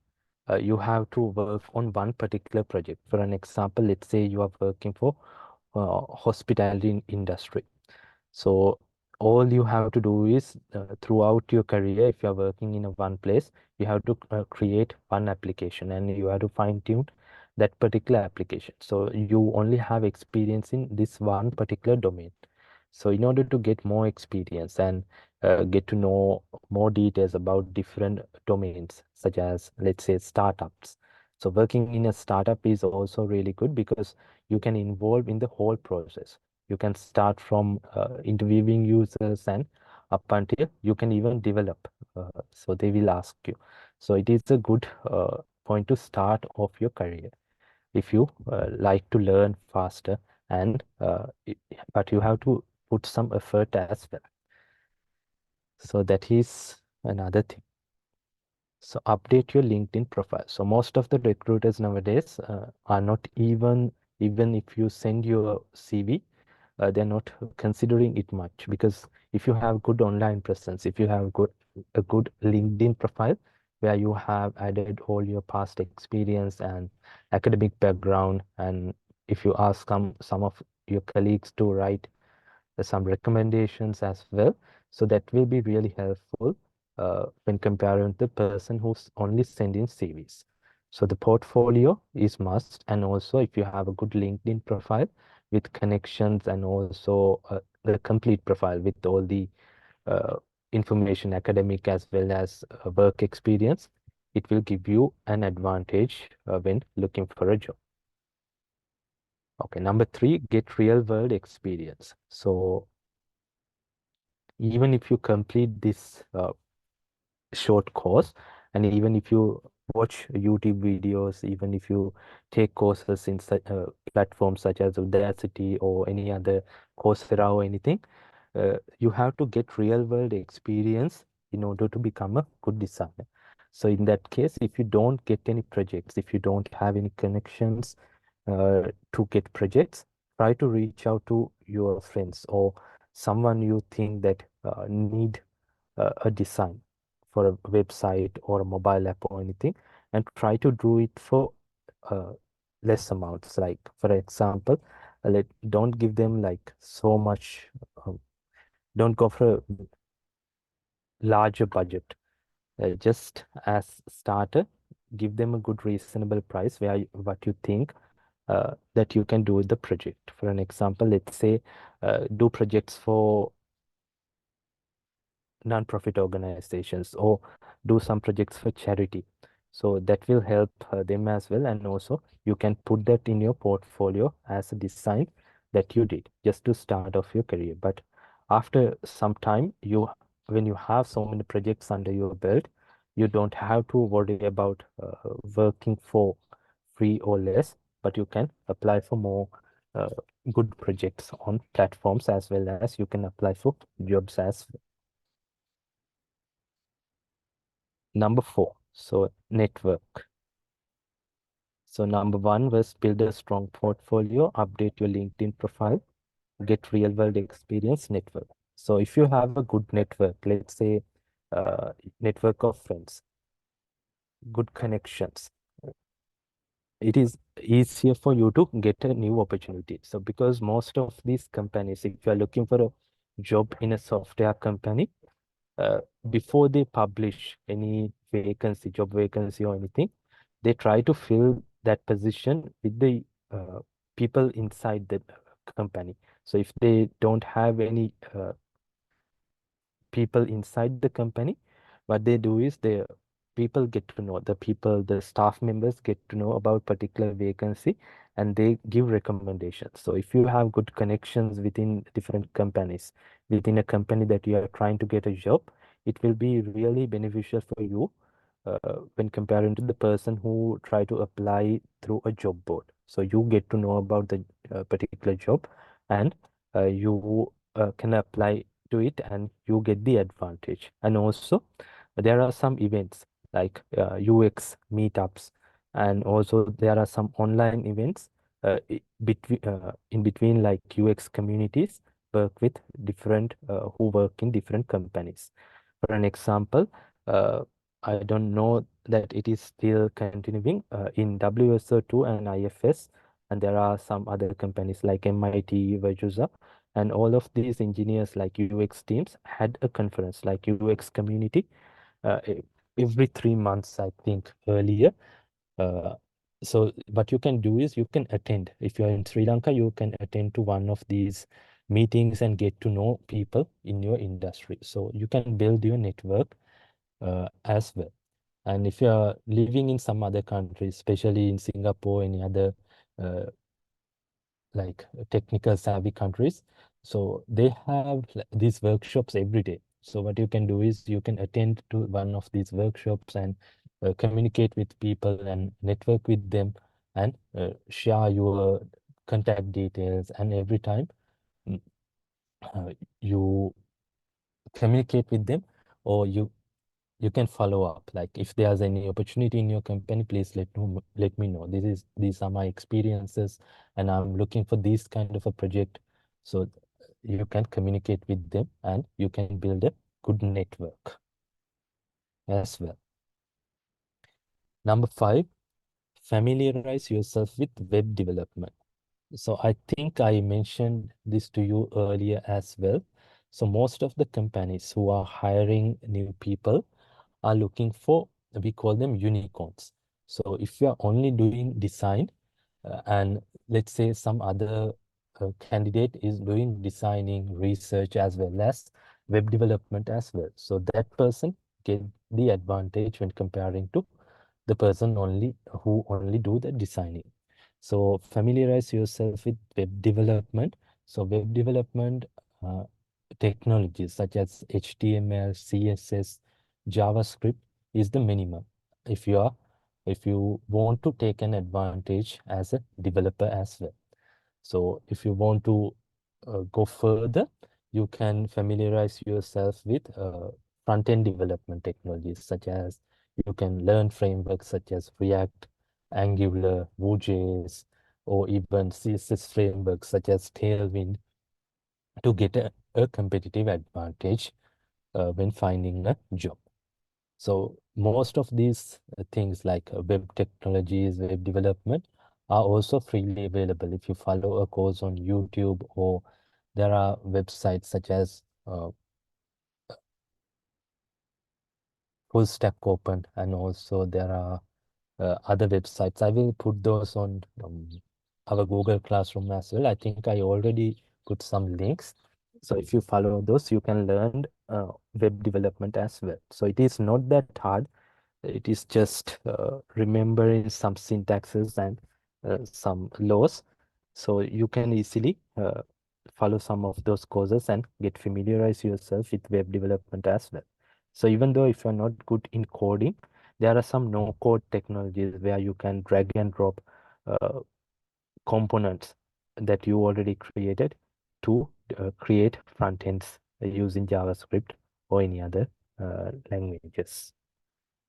you have to work on one particular project. For an example, let's say you are working for hospitality industry. So all you have to do is throughout your career, if you are working in a one place, you have to create one application and you have to fine tune that particular application. So you only have experience in this one particular domain. So in order to get more experience and get to know more details about different domains, such as, let's say, startups. So working in a startup is also really good because you can involve in the whole process. You can start from interviewing users and up until you can even develop. So they will ask you. So it is a good point to start off your career if you like to learn faster and but you have to put some effort as well. So that is another thing. So update your LinkedIn profile. So most of the recruiters nowadays are not even if you send your CV, they're not considering it much because if you have good online presence, if you have a good LinkedIn profile where you have added all your past experience and academic background, and if you ask some of your colleagues to write some recommendations as well, so that will be really helpful when comparing the person who's only sending CVs. So the portfolio is must, and also if you have a good LinkedIn profile with connections and also the complete profile with all the uh, information, academic as well as work experience, it will give you an advantage when looking for a job. Okay, number three, get real world experience. So even if you complete this short course, and even if you watch YouTube videos, even if you take courses in such platforms such as Udacity or any other Coursera or anything, you have to get real world experience in order to become a good designer. So in that case, if you don't get any projects, if you don't have any connections to get projects, try to reach out to your friends or someone you think that need a design for a website or a mobile app or anything, and try to do it for uh, less amounts. Like for example, don't give them like so much. Don't go for a larger budget. Just as starter, give them a good reasonable price where what you think that you can do with the project. For an example, let's say do projects for non-profit organizations or do some projects for charity. So that will help them as well. And also you can put that in your portfolio as a design that you did just to start off your career. But after some time, when you have so many projects under your belt, you don't have to worry about working for free or less, but you can apply for more uh, good projects on platforms, as well as you can apply for jobs as well. Number 4, so network. So number 1 was build a strong portfolio, update your LinkedIn profile, get real world experience, network. So if you have a good network, let's say network of friends, good connections, it is easier for you to get a new opportunity. So because most of these companies, if you are looking for a job in a software company, before they publish any vacancy, job vacancy or anything, they try to fill that position with the people inside the company. So if they don't have any people inside the company, what they do is people get to know, the staff members get to know about particular vacancy, and they give recommendations. So if you have good connections within different companies, within a company that you are trying to get a job, it will be really beneficial for you when comparing to the person who try to apply through a job board. So you get to know about the particular job, and you can apply to it, and you get the advantage. And also there are some events like UX meetups, and also there are some online events in between, like UX communities work with different who work in different companies. For an example, I don't know that it is still continuing in WSO2 and IFS, and there are some other companies like MIT, Virtusa, and all of these engineers like UX teams had a conference like UX community every 3 months, I think, earlier. Uh, so what you can do is you can attend. If you're in Sri Lanka, you can attend to one of these meetings and get to know people in your industry. So you can build your network as well. And if you're living in some other countries, especially in Singapore, any other uh, like technical savvy countries, so they have these workshops every day. So what you can do is you can attend to one of these workshops and communicate with people and network with them, and share your contact details. And every time mm, you communicate with them, or you can follow up, like if there's any opportunity in your company, please let me know. These are my experiences, and I'm looking for this kind of a project. So you can communicate with them, and you can build a good network as well. Number 5, familiarize yourself with web development. So I think I mentioned this to you earlier as well. So most of the companies who are hiring new people are looking for, we call them unicorns. So if you are only doing design, and let's say some other candidate is doing designing, research, as well as web development as well. So that person get the advantage when comparing to the person who only do the designing. So familiarize yourself with web development. So web development uh, technologies such as HTML, CSS, JavaScript is the minimum if you want to take an advantage as a developer as well. So if you want to go further, you can familiarize yourself with front-end development technologies, such as you can learn frameworks such as React, Angular, Vue.js, or even CSS frameworks such as Tailwind to get a competitive advantage when finding a job. So most of these things like web technologies, web development are also freely available if you follow a course on YouTube, or there are websites such as Full Stack Open, and also there are other websites. I will put those on our Google Classroom as well. I think I already put some links. So if you follow those, you can learn web development as well. So it is not that hard. It is just remembering some syntaxes and some laws. So you can easily follow some of those courses and get familiarize yourself with web development as well. So even though if you're not good in coding, there are some no-code technologies where you can drag and drop uh, components that you already created to create front ends using JavaScript or any other languages.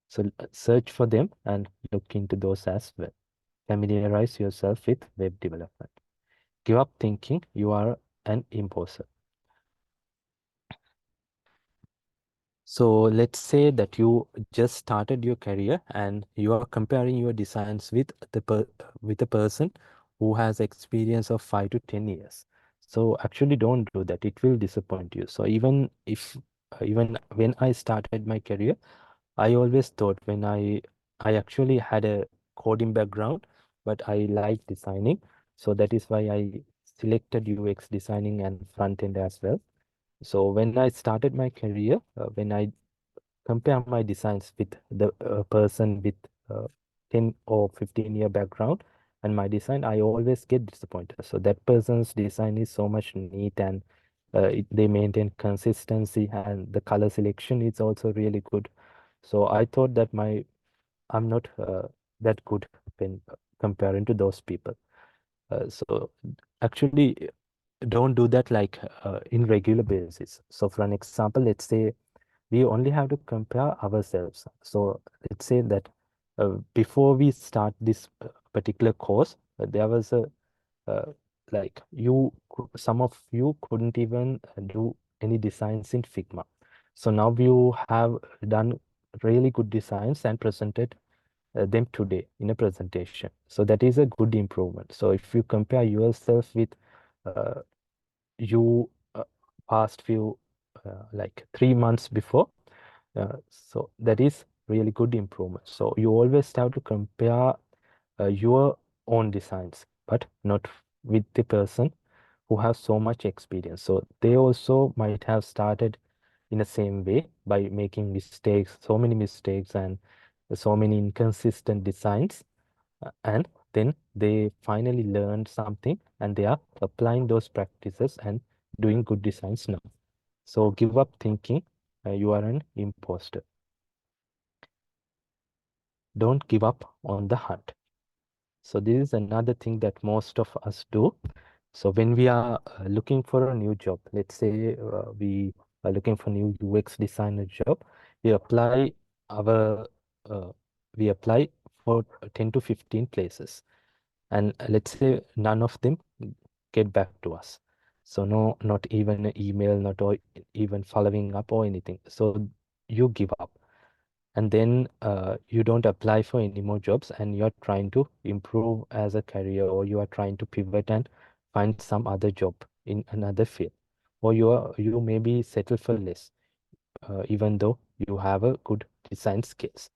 So search for them and look into those as well. Familiarize yourself with web development. Give up thinking you are an imposter. So let's say that you just started your career and you are comparing your designs with with a person who has experience of 5 to 10 years. So actually don't do that. It will disappoint you. So even when I started my career, I always thought when I actually had a coding background, but I like designing. So that is why I selected UX designing and front end as well. So when I started my career, when I compare my designs with the person with 10 or 15-year background and my design, I always get disappointed. So that person's design is so much neat and they maintain consistency and the color selection is also really good. So I thought that I'm not that good when comparing to those people. So actually don't do that like in regular basis. So for an example, let's say we only have to compare ourselves. So let's say that before we start this particular course, there was a like some of you couldn't even do any designs in Figma. So now you have done really good designs and presented them today in a presentation. So that is a good improvement. So if you compare yourself with uh, you past few like 3 months before, so that is really good improvement. So you always have to compare your own designs, but not with the person who has so much experience. So they also might have started in the same way by making mistakes, so many mistakes and so many inconsistent designs. And then they finally learned something and they are applying those practices and doing good designs now. So give up thinking you are an imposter. Don't give up on the hunt. So this is another thing that most of us do. So when we are looking for a new job, let's say we are looking for new UX designer job, we apply our uh, we apply for 10 to 15 places. And let's say none of them get back to us. So no, not even an email, not even following up or anything. So you give up and then you don't apply for any more jobs and you're trying to improve as a career or you are trying to pivot and find some other job in another field or you maybe settle for less even though you have a good design skills.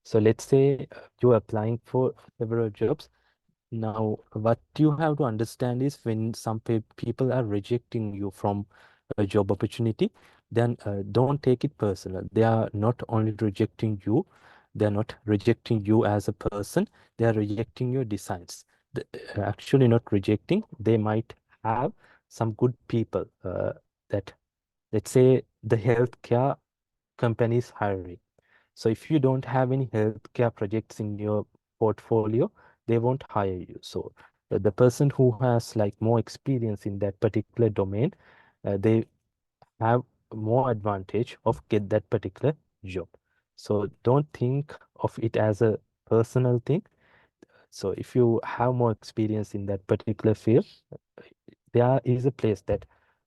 So let's say you're applying for several jobs. Now, what you have to understand is when some people are rejecting you from a job opportunity, then don't take it personal. They are not only rejecting you, they are not rejecting you as a person, they are rejecting your designs. Actually, not rejecting, they might have some good people that, let's say, the healthcare company is hiring. So if you don't have any healthcare projects in your portfolio, they won't hire you. So the person who has like more experience in that particular domain, they have more advantage of get that particular job. So don't think of it as a personal thing. So if you have more experience in that particular field, there is a place that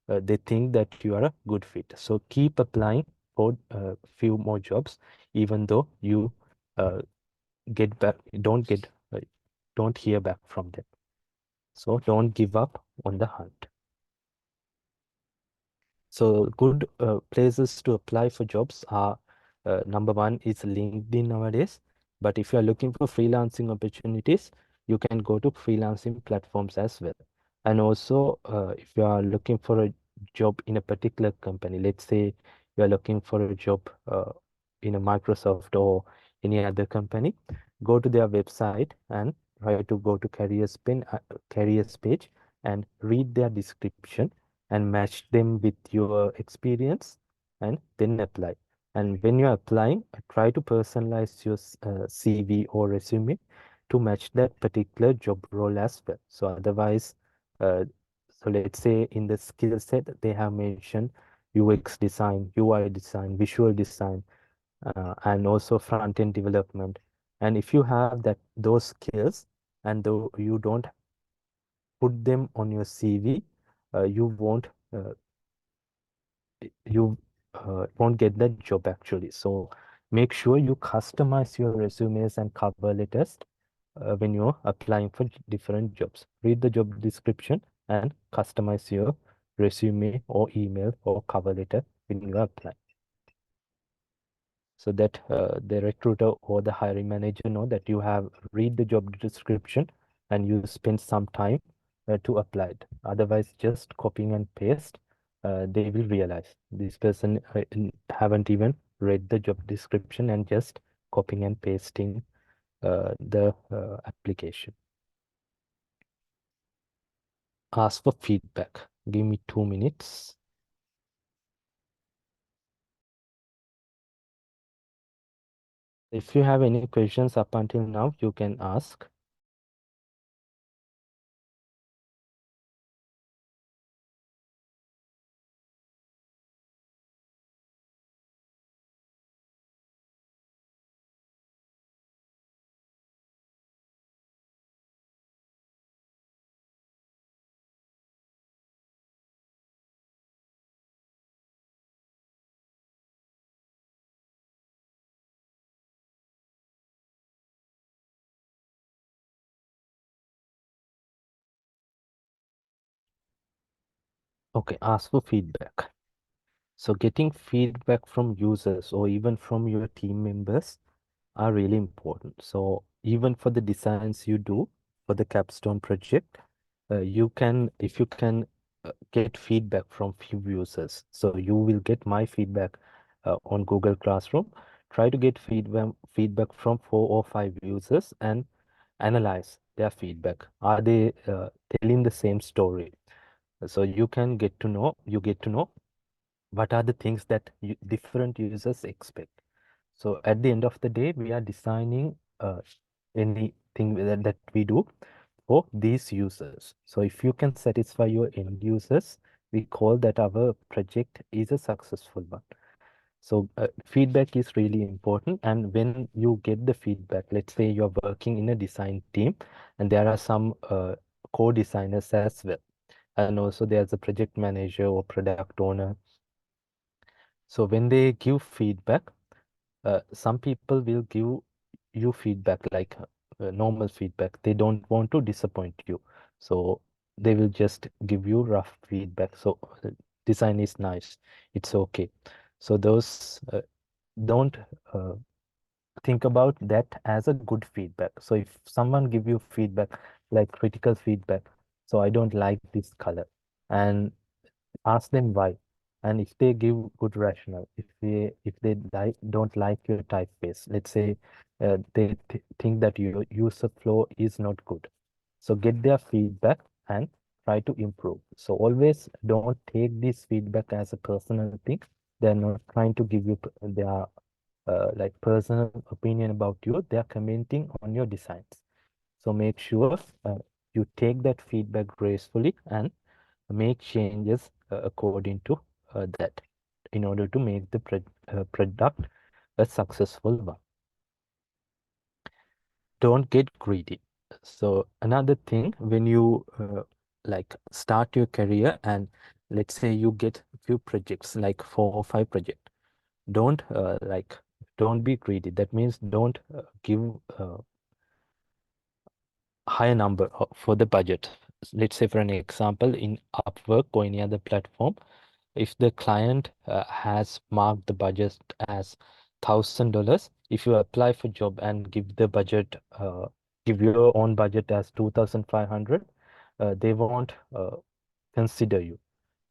they think that you are a good fit. So keep applying for a few more jobs, even though you uh, get back, don't hear back from them. So don't give up on the hunt. So good places to apply for jobs are number one is LinkedIn nowadays. But if you are looking for freelancing opportunities, you can go to freelancing platforms as well. And also, if you are looking for a job in a particular company, let's say you are looking for a job in a Microsoft or any other company, go to their website and try to go to careers page and read their description and match them with your experience and then apply. And when you're applying, try to personalize your CV or resume to match that particular job role as well. So otherwise, uh, so let's say in the skill set, they have mentioned UX design, UI design, visual design, and also front-end development. And if you have those skills and though you don't put them on your CV, you won't get that job actually. So make sure you customize your resumes and cover letters when you're applying for different jobs. Read the job description and customize your resume or email or cover letter when you apply, so that the recruiter or the hiring manager know that you have read the job description and you spend some time to apply it. Otherwise, just copying and paste, they will realize this person haven't even read the job description and just copying and pasting the application. Ask for feedback. Give me 2 minutes. If you have any questions up until now, you can ask. Okay, ask for feedback. So getting feedback from users or even from your team members are really important. So even for the designs you do for the capstone project, if you can get feedback from few users. So you will get my feedback on Google Classroom. Try to get feedback from 4 or 5 users and analyze their feedback. Are they telling the same story? So you get to know what are the things that different users expect. So at the end of the day, we are designing anything that we do for these users. So if you can satisfy your end users, we call that our project is a successful one. So feedback is really important. And when you get the feedback, let's say you're working in a design team and there are some co-designers as well. And also there's a project manager or product owner. So when they give feedback, some people will give you feedback like normal feedback. They don't want to disappoint you. So they will just give you rough feedback. So design is nice. It's okay. So those don't think about that as a good feedback. So if someone give you feedback like critical feedback, so I don't like this color, and ask them why. And if they give good rationale, if they don't like your typeface, let's say they think that your user flow is not good, so get their feedback and try to improve. So always don't take this feedback as a personal thing. They're not trying to give you their like personal opinion about you. They're commenting on your designs. So make sure you take that feedback gracefully and make changes according to that in order to make the product a successful one. Don't get greedy. So another thing, when you like start your career and let's say you get a few projects, like 4 or 5 projects, don't don't be greedy. That means don't give higher number for the budget. Let's say for an example, in Upwork or any other platform, if the client has marked the budget as $1,000, if you apply for job and give the budget give your own budget as 2,500, they won't consider you.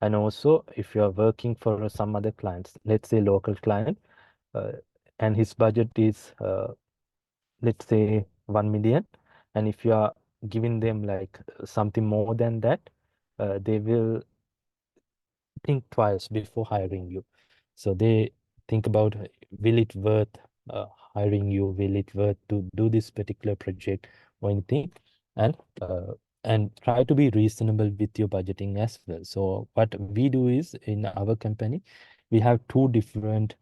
And also, if you are working for some other clients, let's say local client, uh, and his budget is let's say 1 million, and if you are giving them like something more than that, they will think twice before hiring you. So they think about will it worth uh, hiring you? Will it worth to do this particular project or anything? And and try to be reasonable with your budgeting as well. So what we do is in our company, we have two different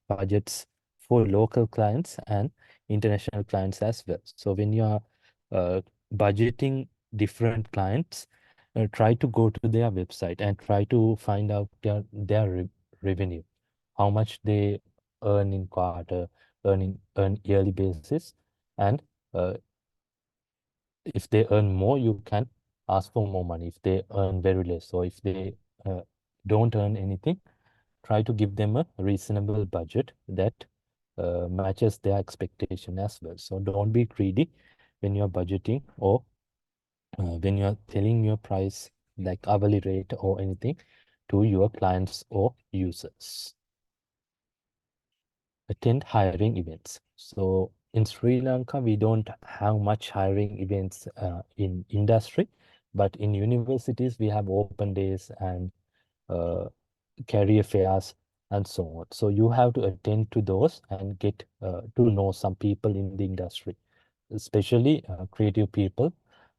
budgets for local clients and international clients as well. So when you are budgeting different clients, try to go to their website and try to find out their revenue, how much they earn in quarter, earn yearly basis, and uh, if they earn more, you can ask for more money. If they earn very less, or if they uh, don't earn anything, try to give them a reasonable budget that matches their expectation as well. So don't be greedy when you're budgeting, or when you're telling your price like hourly rate or anything to your clients or users. Attend hiring events. So in Sri Lanka, we don't have much hiring events in industry, but in universities, we have open days and uh, career fairs and so on. So you have to attend to those and get to know some people in the industry, especially creative people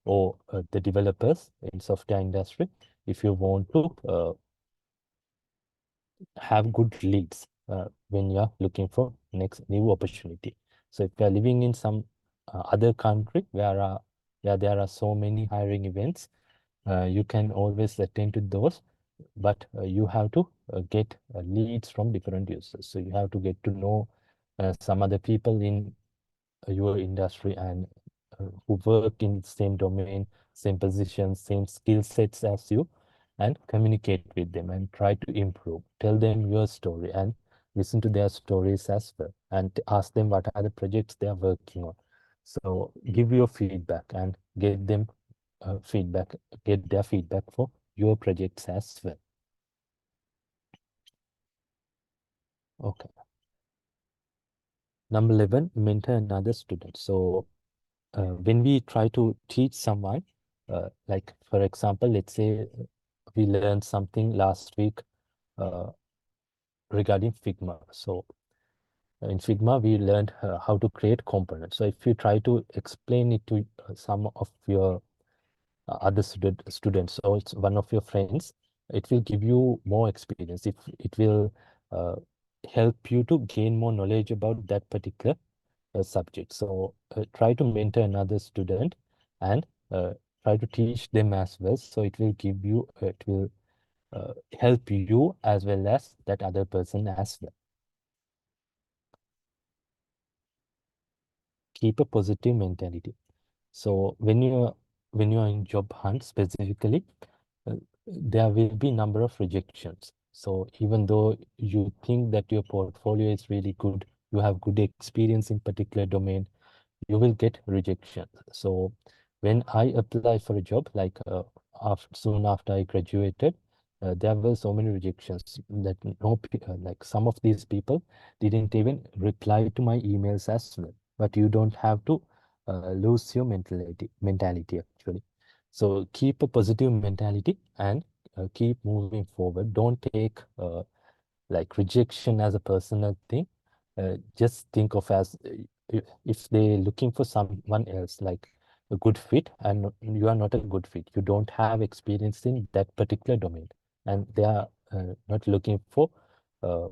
or the developers in software industry. If you want to have good leads when you're looking for next new opportunity. So if you're living in some other country where there are so many hiring events, you can always attend to those, but you have to get leads from different users. So you have to get to know some other people in your industry and who work in the same domain, same position, same skill sets as you, and communicate with them and try to improve. Tell them your story and listen to their stories as well, and ask them what are the projects they are working on. So give your feedback and get them feedback, get their feedback for your projects as well. Okay. Number 11, mentor another student. So when we try to teach someone, like for example, let's say we learned something last week uh, regarding Figma. So in Figma, we learned how to create components. So if you try to explain it to some of your other students, or it's one of your friends, it will give you more experience. If it will uh, help you to gain more knowledge about that particular subject. So try to mentor another student and try to teach them as well. So it will give you, it will help you as well as that other person as well. Keep a positive mentality. So when you're in job hunt specifically, uh, there will be number of rejections. So even though you think that your portfolio is really good, you have good experience in particular domain, you will get rejection. So when I apply for a job, like soon after I graduated, there were so many rejections that like some of these people didn't even reply to my emails as well. But you don't have to lose your mentality actually. So keep a positive mentality and keep moving forward. Don't take like rejection as a personal thing. Just think of as if they're looking for someone else, like a good fit, and you are not a good fit. You don't have experience in that particular domain, and they are not looking for, uh,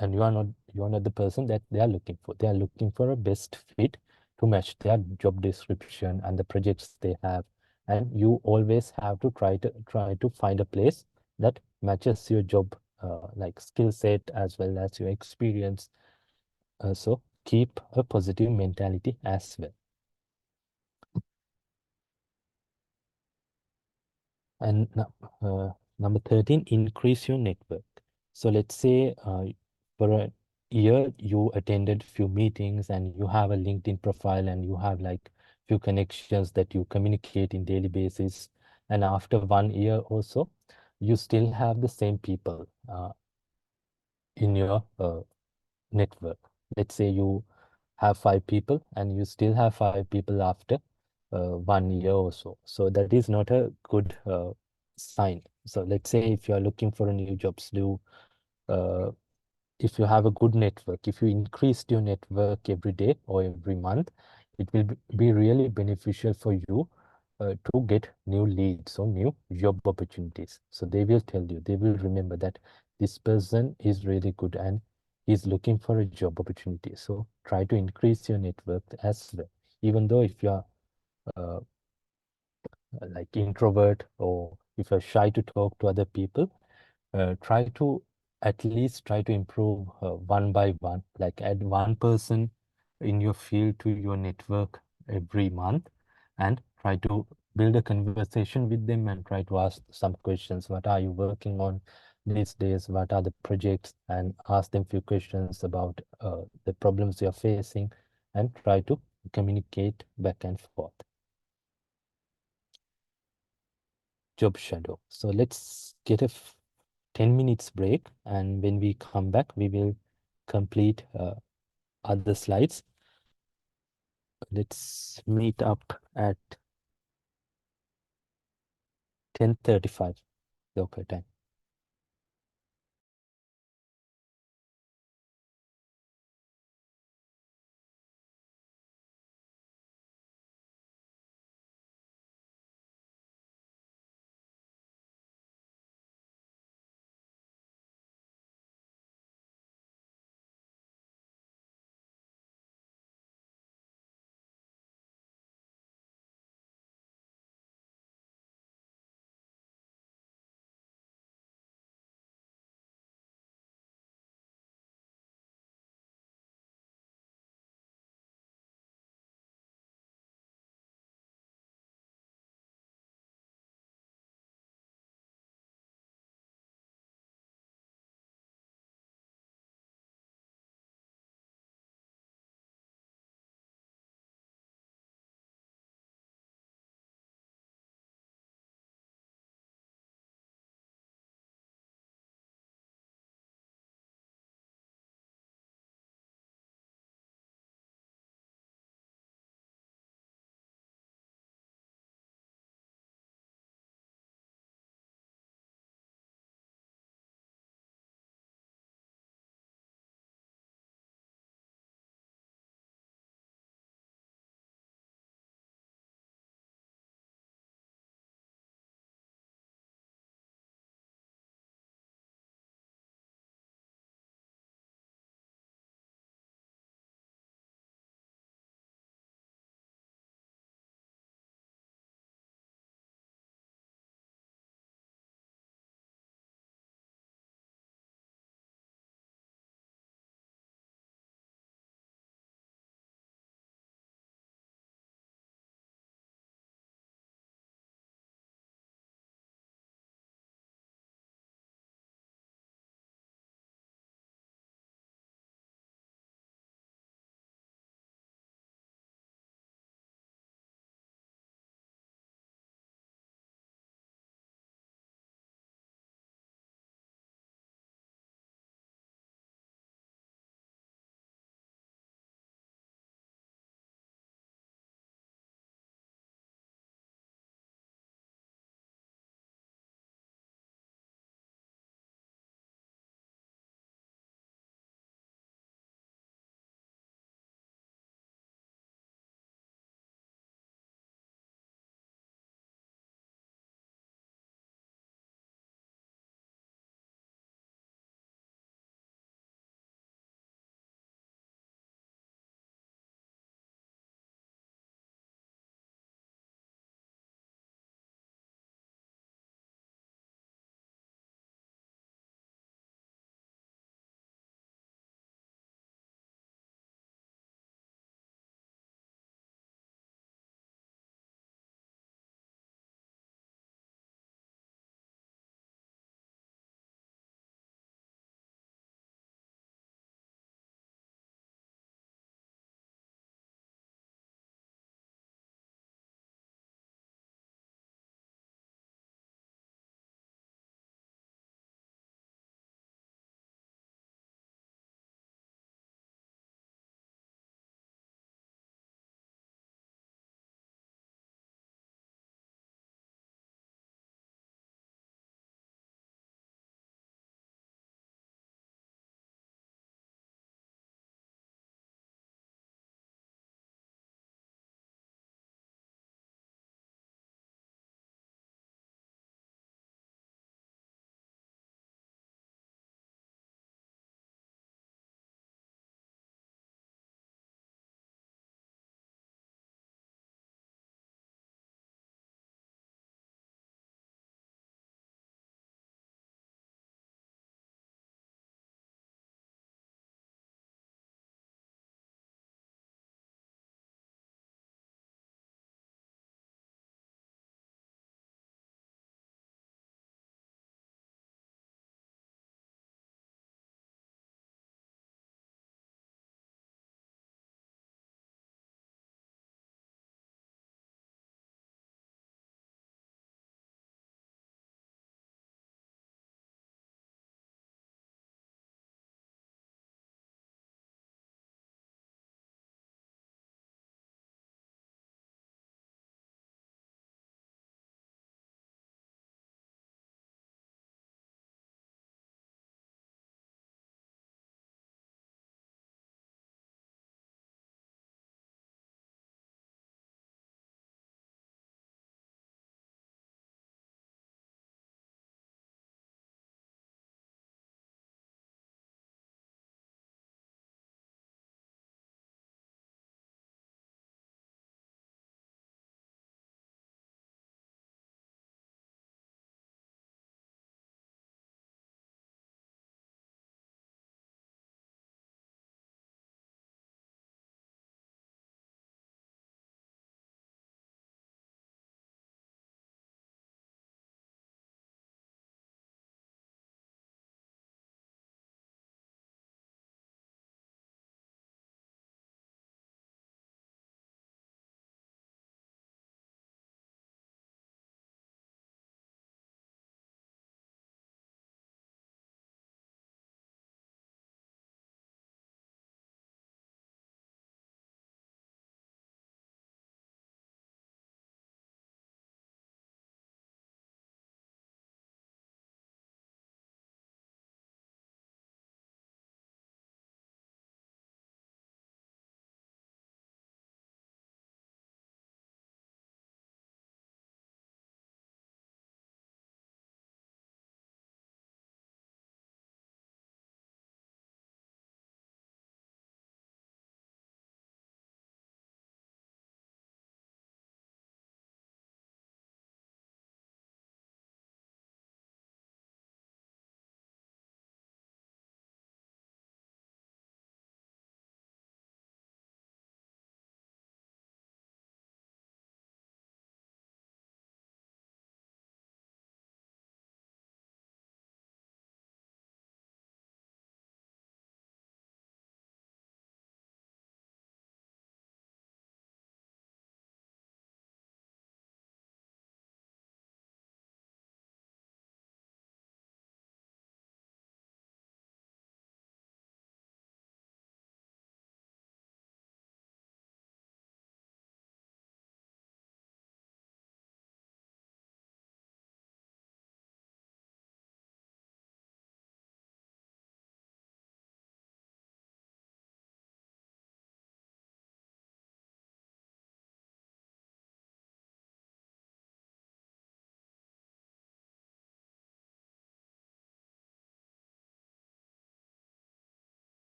and you are not the person that they are looking for. They are looking for a best fit to match their job description and the projects they have. And you always have to try to find a place that matches your job like skill set as well as your experience. So keep a positive mentality as well. And number 13, increase your network. So let's say for year you attended few meetings and you have a LinkedIn profile and you have like few connections that you communicate in daily basis, and after 1 year also you still have the same people in your network. Let's say you have 5 people and you still have 5 people after 1 year or so. So that is not a good sign. So let's say if you are looking for a new jobs, uh, if you have a good network, if you increase your network every day or every month, it will be really beneficial for you to get new leads or new job opportunities. So they will tell you, they will remember that this person is really good and is looking for a job opportunity. So try to increase your network as well. Even though if you are uh, like introvert or if you're shy to talk to other people, try to at least try to improve one by one, like add one person in your field to your network every month and try to build a conversation with them and try to ask some questions. What are you working on these days? What are the projects? And ask them few questions about the problems you're facing and try to communicate back and forth. Job shadow. So let's get a 10 minutes break, and when we come back we will complete other slides. Let's meet up at 10:35 local time.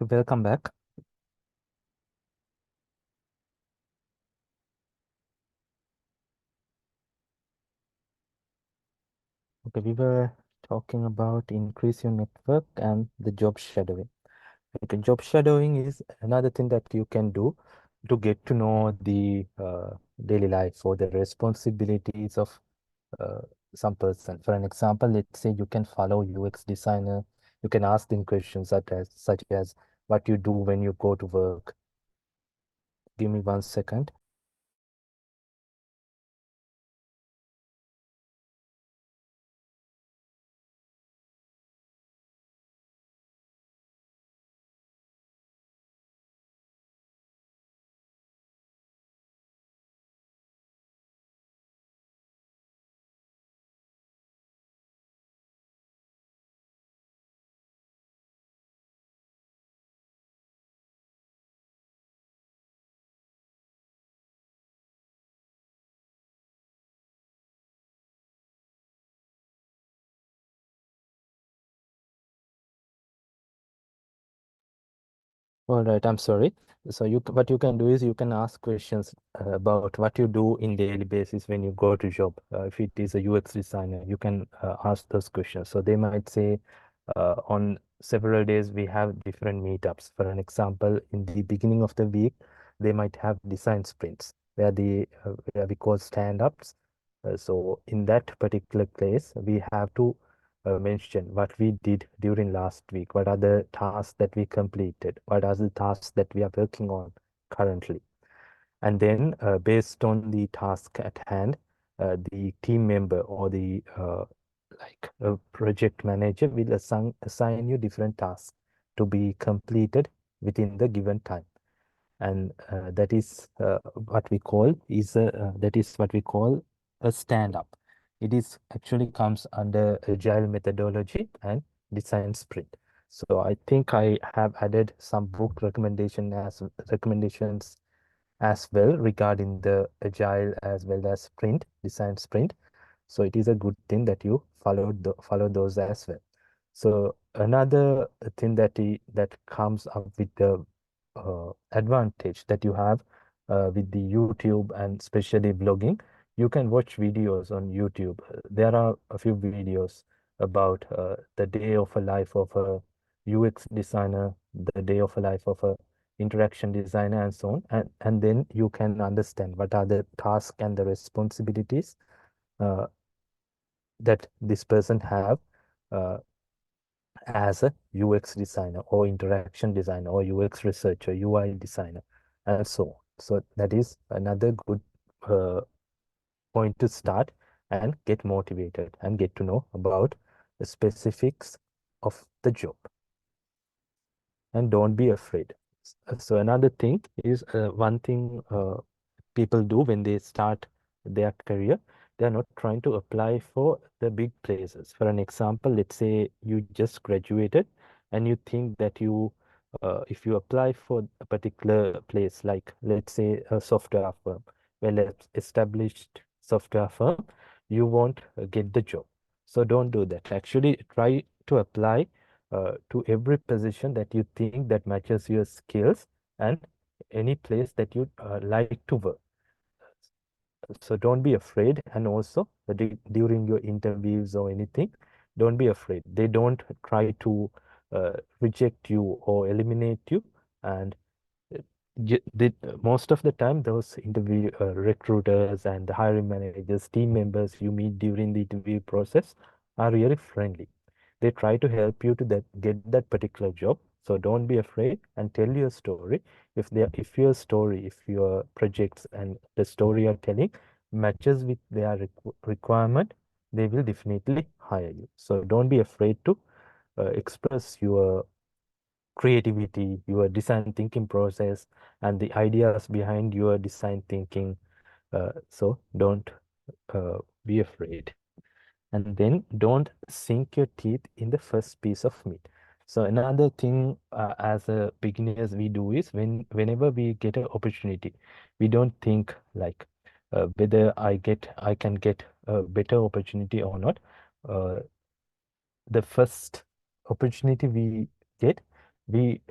Welcome back. Okay, we were talking about increase your network and the job shadowing. Okay, job shadowing is another thing that you can do to get to know the daily life or the responsibilities of uh, some person. For an example, let's say you can follow UX designer. You can ask them questions such as what you do when you go to work. Give me 1 second. All right, I'm sorry. So what you can do is you can ask questions about what you do in daily basis when you go to job. If it is a UX designer, you can ask those questions. So they might say, on several days we have different meetups. For an example, in the beginning of the week, they might have design sprints where we call stand-ups. So in that particular place, we have to mention what we did during last week, what are the tasks that we completed, what are the tasks that we are working on currently. And then based on the task at hand, the team member or the like a project manager will assign you different tasks to be completed within the given time. And that is what we call a stand-up. It is actually comes under agile methodology and design sprint. So I think I have added some book recommendations as well regarding the agile as well as design sprint. So it is a good thing that you follow those as well. So another thing that comes up with the advantage that you have with the YouTube and especially blogging, you can watch videos on YouTube. There are a few videos about the day of a life of a UX designer, the day of a life of a interaction designer, and so on. And then you can understand what are the tasks and the responsibilities uh, that this person have uh, as a UX designer or interaction designer or UX researcher, UI designer, and so on. So that is another good uh, point to start and get motivated and get to know about the specifics of the job. And don't be afraid. So another thing is one thing people do when they start their career, they're not trying to apply for the big places. For an example, let's say you just graduated and you think that if you apply for a particular place, like let's say a software firm, established software firm, you won't get the job. So don't do that. Actually, try to apply to every position that you think that matches your skills and any place that you like to work. So don't be afraid. And also during your interviews or anything, don't be afraid. They don't try to reject you or eliminate you. And uh, most of the time, those interview recruiters and the hiring managers, team members you meet during the interview process are really friendly. They try to help you to get that particular job. So don't be afraid and tell your story. If your projects and the story you're telling matches with their requirement, they will definitely hire you. So don't be afraid to express your creativity, your design thinking process, and the ideas behind your design thinking. So don't be afraid. And then don't sink your teeth in the first piece of meat. So another thing as a beginners we do is whenever we get an opportunity, we don't think like whether I can get a better opportunity or not. Uh, the first opportunity we get, we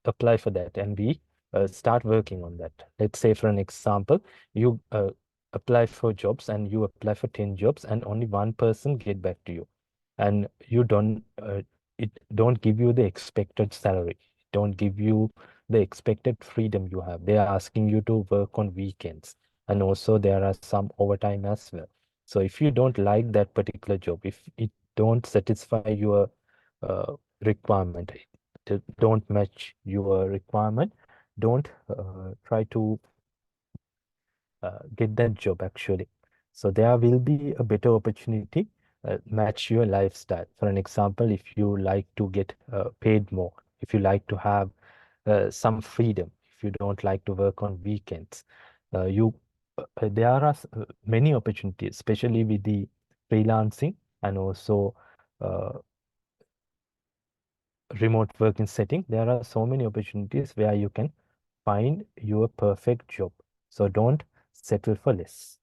apply for that and we start working on that. Let's say, for an example, you apply for jobs and you apply for 10 jobs and only one person get back to you, and you don't it don't give you the expected salary, don't give you the expected freedom you have. They are asking you to work on weekends, and also there are some overtime as well. So if you don't like that particular job, if it don't satisfy your requirement, don't match your requirement, don't try to get that job actually. So there will be a better opportunity match your lifestyle. For an example, if you like to get paid more, if you like to have some freedom, if you don't like to work on weekends, you there are many opportunities, especially with the freelancing and also uh, remote working setting. There are so many opportunities where you can find your perfect job. So don't settle for less.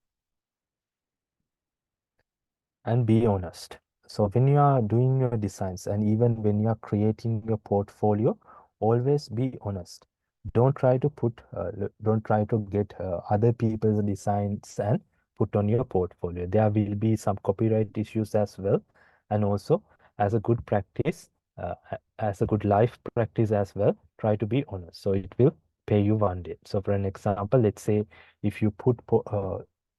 And be honest. So when you are doing your designs and even when you are creating your portfolio, always be honest. Don't try to get other people's designs and put on your portfolio. There will be some copyright issues as well. And also, as a good practice, as a good life practice as well, try to be honest. So it will pay you one day. So for an example, let's say if you put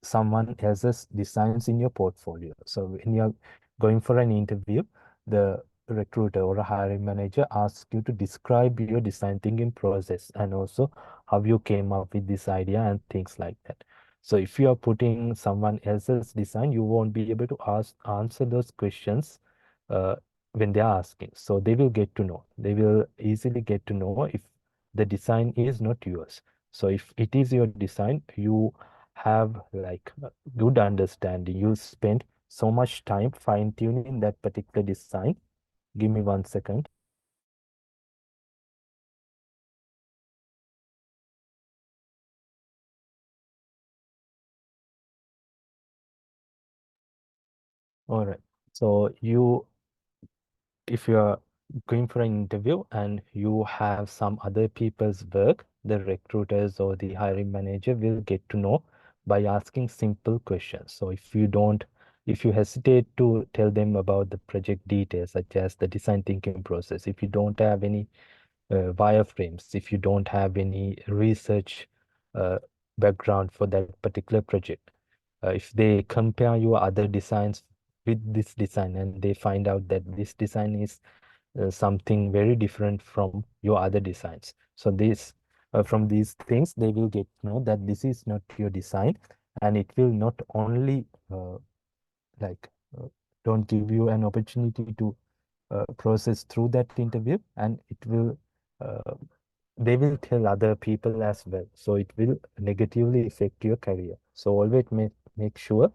someone else's designs in your portfolio. So when you're going for an interview, the recruiter or a hiring manager asks you to describe your design thinking process and also how you came up with this idea and things like that. So if you are putting someone else's design, you won't be able to answer those questions uh, when they are asking. So they will get to know. They will easily get to know if the design is not yours. So if it is your design, you have like a good understanding. You spend so much time fine-tuning that particular design. Give me 1 second. All right. So if you're going for an interview and you have some other people's work, the recruiters or the hiring manager will get to know by asking simple questions. So if you hesitate to tell them about the project details, such as the design thinking process, if you don't have any wireframes, if you don't have any research uh, background for that particular project, if they compare your other designs with this design and they find out that this design is something very different from your other designs. So this from these things, they will get to know that this is not your design, and it will not only like uh, don't give you an opportunity to process through that interview, and it will uh, they will tell other people as well. So it will negatively affect your career. So always make sure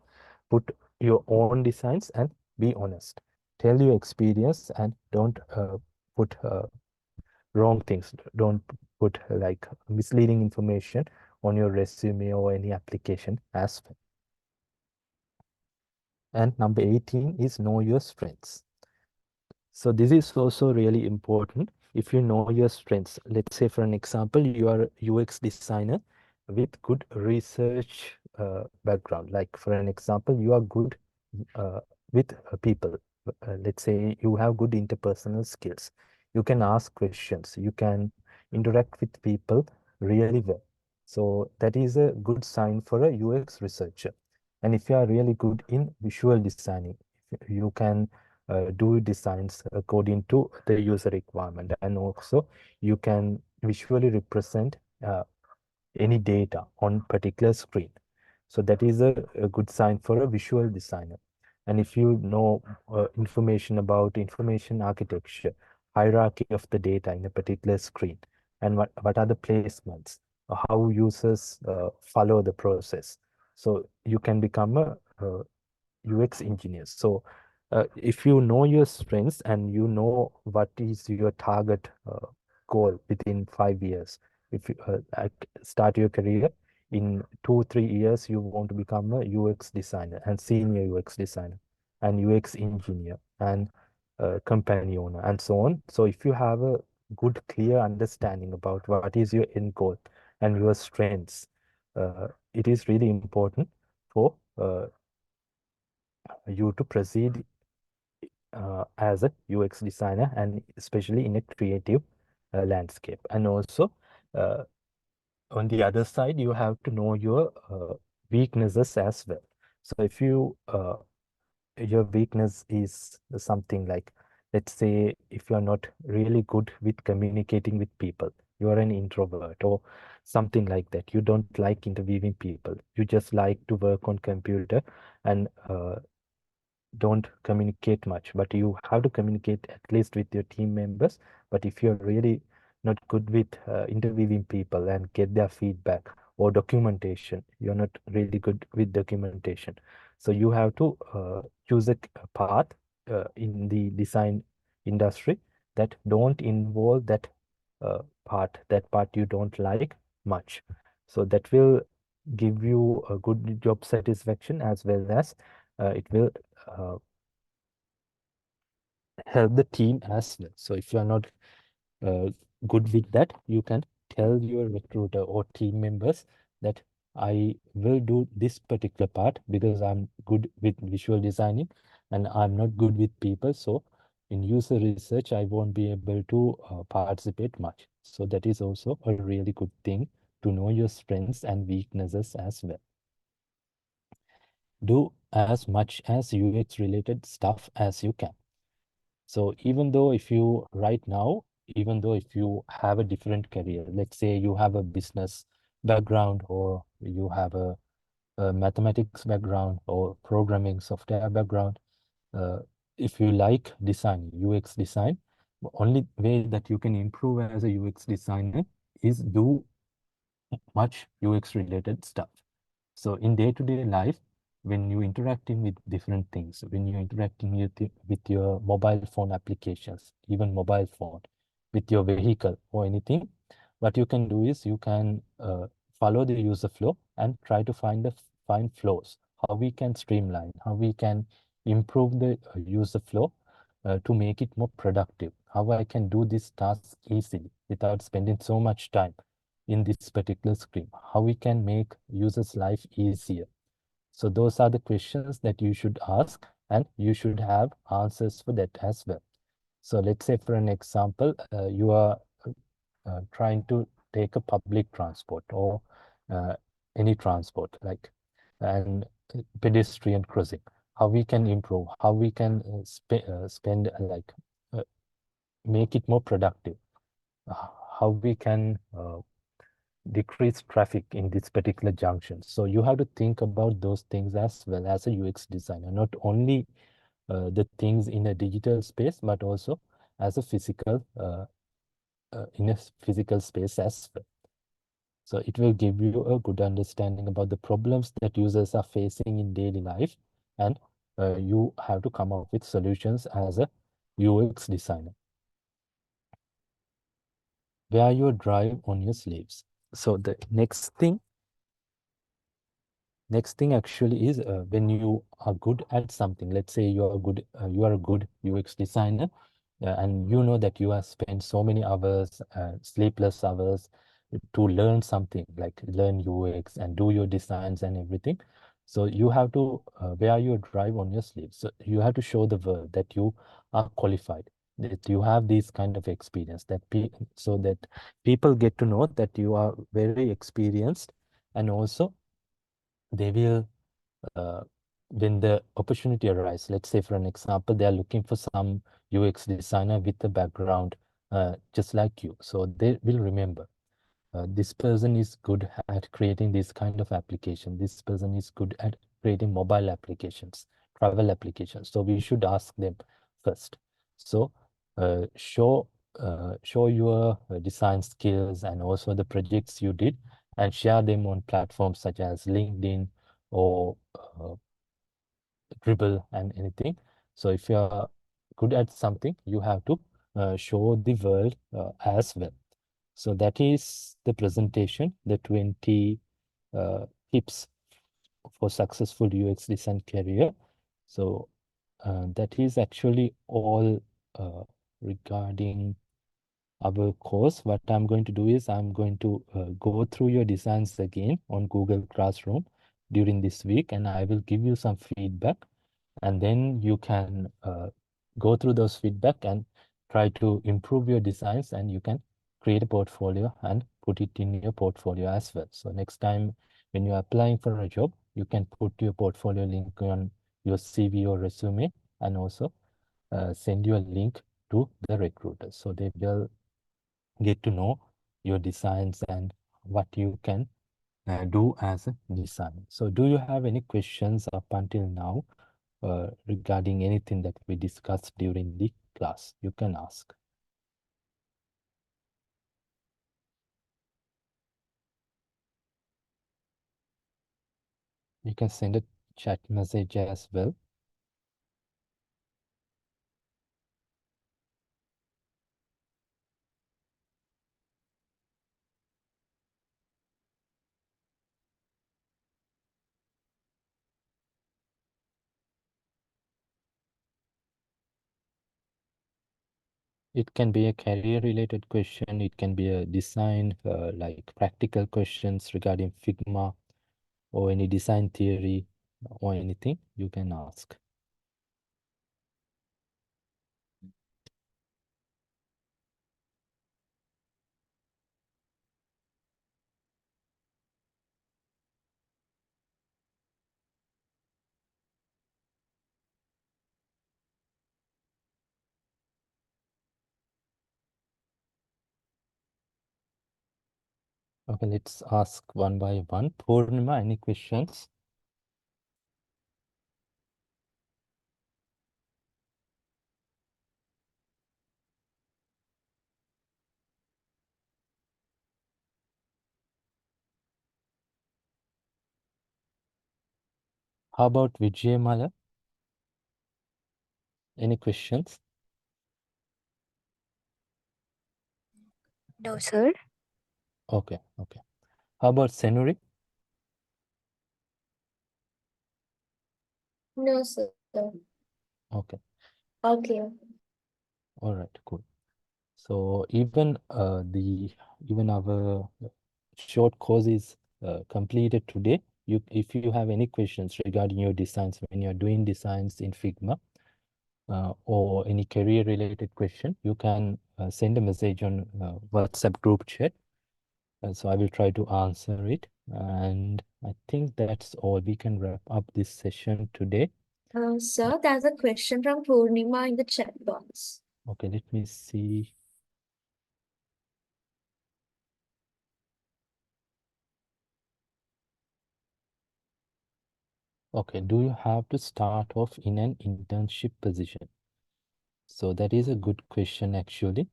put your own designs and be honest. Tell your experience and don't put wrong things. Don't put like misleading information on your resume or any application as well. And number 18 is know your strengths. So this is also really important. If you know your strengths, let's say for an example, you are a UX designer with good research background. Like for an example, you are good uh, with people. Let's say you have good interpersonal skills. You can ask questions. You can interact with people really well. So that is a good sign for a UX researcher. And if you are really good in visual designing, you can do designs according to the user requirement, and also you can visually represent any data on particular screen. So that is a good sign for a visual designer. And if you know information about information architecture, hierarchy of the data in a particular screen, and what are the placements, how users follow the process, so you can become a UX engineers. So if you know your strengths and you know what is your target goal within 5 years, if you start your career in 2 3 years, you want to become a UX designer and senior UX designer and UX engineer and company owner and so on. So if you have a good, clear understanding about what is your end goal and your strengths, it is really important for you to proceed as a UX designer, and especially in a creative landscape. And also, uh, on the other side, you have to know your weaknesses as well. So if your weakness is something like, let's say, if you're not really good with communicating with people, you're an introvert or something like that, you don't like interviewing people, you just like to work on computer and don't communicate much, but you have to communicate at least with your team members. But if you're really not good with interviewing people and get their feedback or documentation, you're not really good with documentation. So you have to choose a path in the design industry that don't involve that part you don't like much. So that will give you a good job satisfaction, as well as it will uh, help the team as well. So if you are not uh, good with that, you can tell your recruiter or team members that I will do this particular part because I'm good with visual designing and I'm not good with people. So in user research, I won't be able to participate much. So that is also a really good thing to know your strengths and weaknesses as well. Do as much as UX related stuff as you can. So even though if you right now, even though if you have a different career, let's say you have a business background or you have a mathematics background or programming software background, uh, if you like design, UX design, the only way that you can improve as a UX designer is do much UX related stuff. So in day-to-day life, when you're interacting with different things, when you're interacting with your mobile phone applications, even mobile phone, with your vehicle or anything, what you can do is you can follow the user flow and try to find flows, how we can streamline, how we can improve the user flow to make it more productive, how I can do this task easily without spending so much time in this particular screen, how we can make users' life easier. So those are the questions that you should ask, and you should have answers for that as well. So let's say, for an example, you are trying to take a public transport or uh, any transport, like and pedestrian crossing. How we can improve, how we can spend uh, make it more productive, how we can decrease traffic in this particular junction. So you have to think about those things as well as a UX designer, not only the things in a digital space, but also as a physical in a physical space as well. So it will give you a good understanding about the problems that users are facing in daily life, and you have to come up with solutions as a UX designer. Wear your drive on your sleeves. So the next thing actually is when you are good at something. Let's say you are a good UX designer, and you know that you have spent so many hours, sleepless hours, to learn something, like learn UX and do your designs and everything. So you have to wear your drive on your sleeve. So you have to show the world that you are qualified, that you have this kind of experience, so that people get to know that you are very experienced, and also they will when the opportunity arises, let's say, for an example, they are looking for some UX designer with a background just like you. So they will remember this person is good at creating this kind of application. This person is good at creating mobile applications, travel applications. So we should ask them first. So show your design skills and also the projects you did, and share them on platforms such as LinkedIn or Dribble and anything. So if you are good at something, you have to show the world as well. So that is the presentation, the 20 tips for successful UX design career. So that is actually all regarding our course, what I'm going to do is I'm going to go through your designs again on Google Classroom during this week, and I will give you some feedback, and then you can go through those feedback and try to improve your designs, and you can create a portfolio and put it in your portfolio as well. So next time when you're applying for a job, you can put your portfolio link on your CV or resume, and also send you a link to the recruiter, so they will get to know your designs and what you can do as a designer. So do you have any questions up until now regarding anything that we discussed during the class? You can ask. You can send a chat message as well. It can be a career related question. It can be a design, like practical questions regarding Figma or any design theory or anything you can ask. Okay, let's ask one by one. Purnima, any questions? How about Vijay? Any questions? No, sir. Okay, okay. How about Senuri? No, sir. Okay, All clear. all right, cool. So even even our short course is completed today. If you have any questions regarding your designs when you're doing designs in Figma or any career related question, you can send a message on WhatsApp group chat. So I will try to answer it. And I think that's all. We can wrap up this session today. Sir, there's a question from Purnima in the chat box. Okay, let me see. Okay, do you have to start off in an internship position? So that is a good question actually.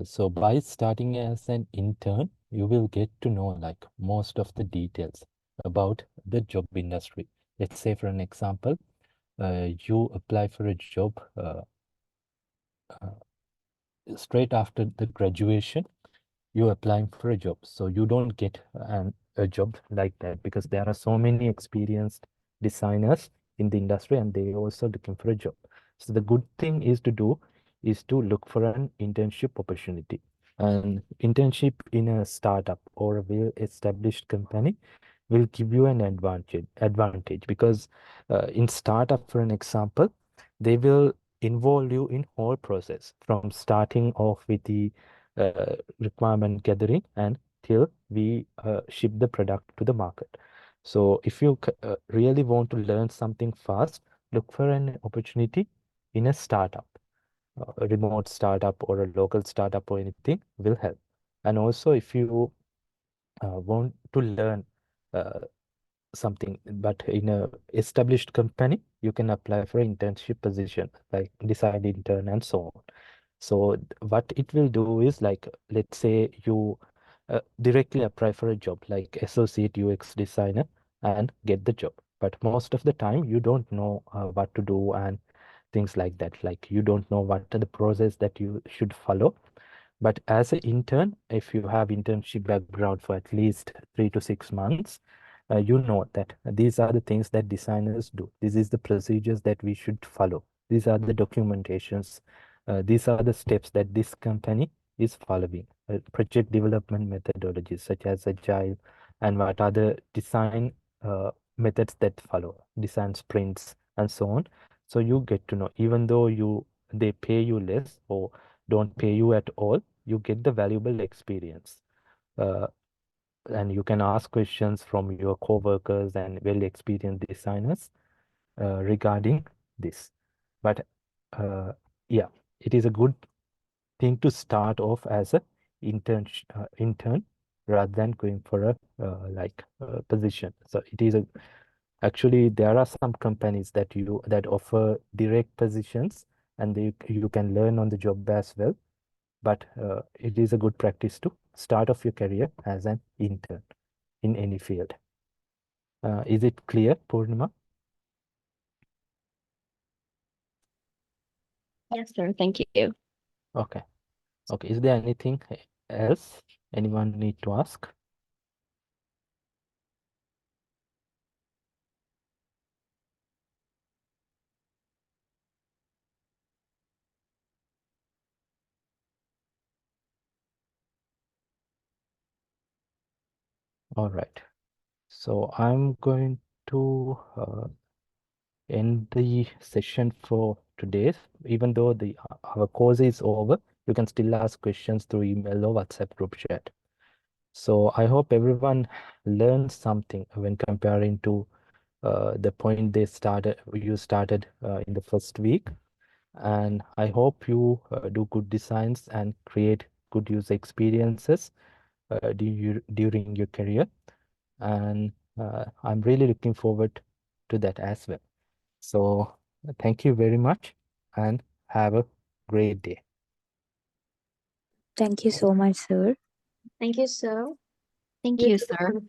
So by starting as an intern, you will get to know like most of the details about the job industry. Let's say for an example, you apply for a job straight after the graduation, you're applying for a job. So you don't get a job like that because there are so many experienced designers in the industry and they also looking for a job. So the good thing is to do is to look for an internship opportunity. An internship in a startup or a well-established company will give you an advantage because in startup, for an example, they will involve you in whole process from starting off with the requirement gathering and till we ship the product to the market. So if you really want to learn something fast, look for an opportunity in a startup, a remote startup or a local startup or anything will help. And also if you want to learn uh, something, but in a established company, you can apply for internship position like design intern and so on. So what it will do is like, let's say you directly apply for a job like associate UX designer and get the job. But most of the time you don't know what to do and things like that. Like you don't know what are the process that you should follow. But as an intern, if you have internship background for at least 3 to 6 months, you know that these are the things that designers do. This is the procedures that we should follow. These are the documentations. These are the steps that this company is following project development methodologies such as agile and what other design methods that follow, design sprints and so on. So you get to know, even though they pay you less or don't pay you at all, you get the valuable experience. And you can ask questions from your co-workers and well-experienced designers regarding this. But yeah, it is a good thing to start off as a intern rather than going for a position. So it is actually there are some companies that offer direct positions, and you can learn on the job as well. But it is a good practice to start off your career as an intern in any field. Is it clear, Purnima? Yes, sir. Thank you. Okay. Okay. Is there anything else anyone need to ask? All right. So I'm going to end the session for today. Even though our course is over, you can still ask questions through email or WhatsApp group chat. So I hope everyone learned something when comparing to the point you started in the first week. And I hope you do good designs and create good user experiences during your career. And I'm really looking forward to that as well. So thank you very much and have a great day. Thank you so much, sir. Thank you, sir. Thank You you, too. sir.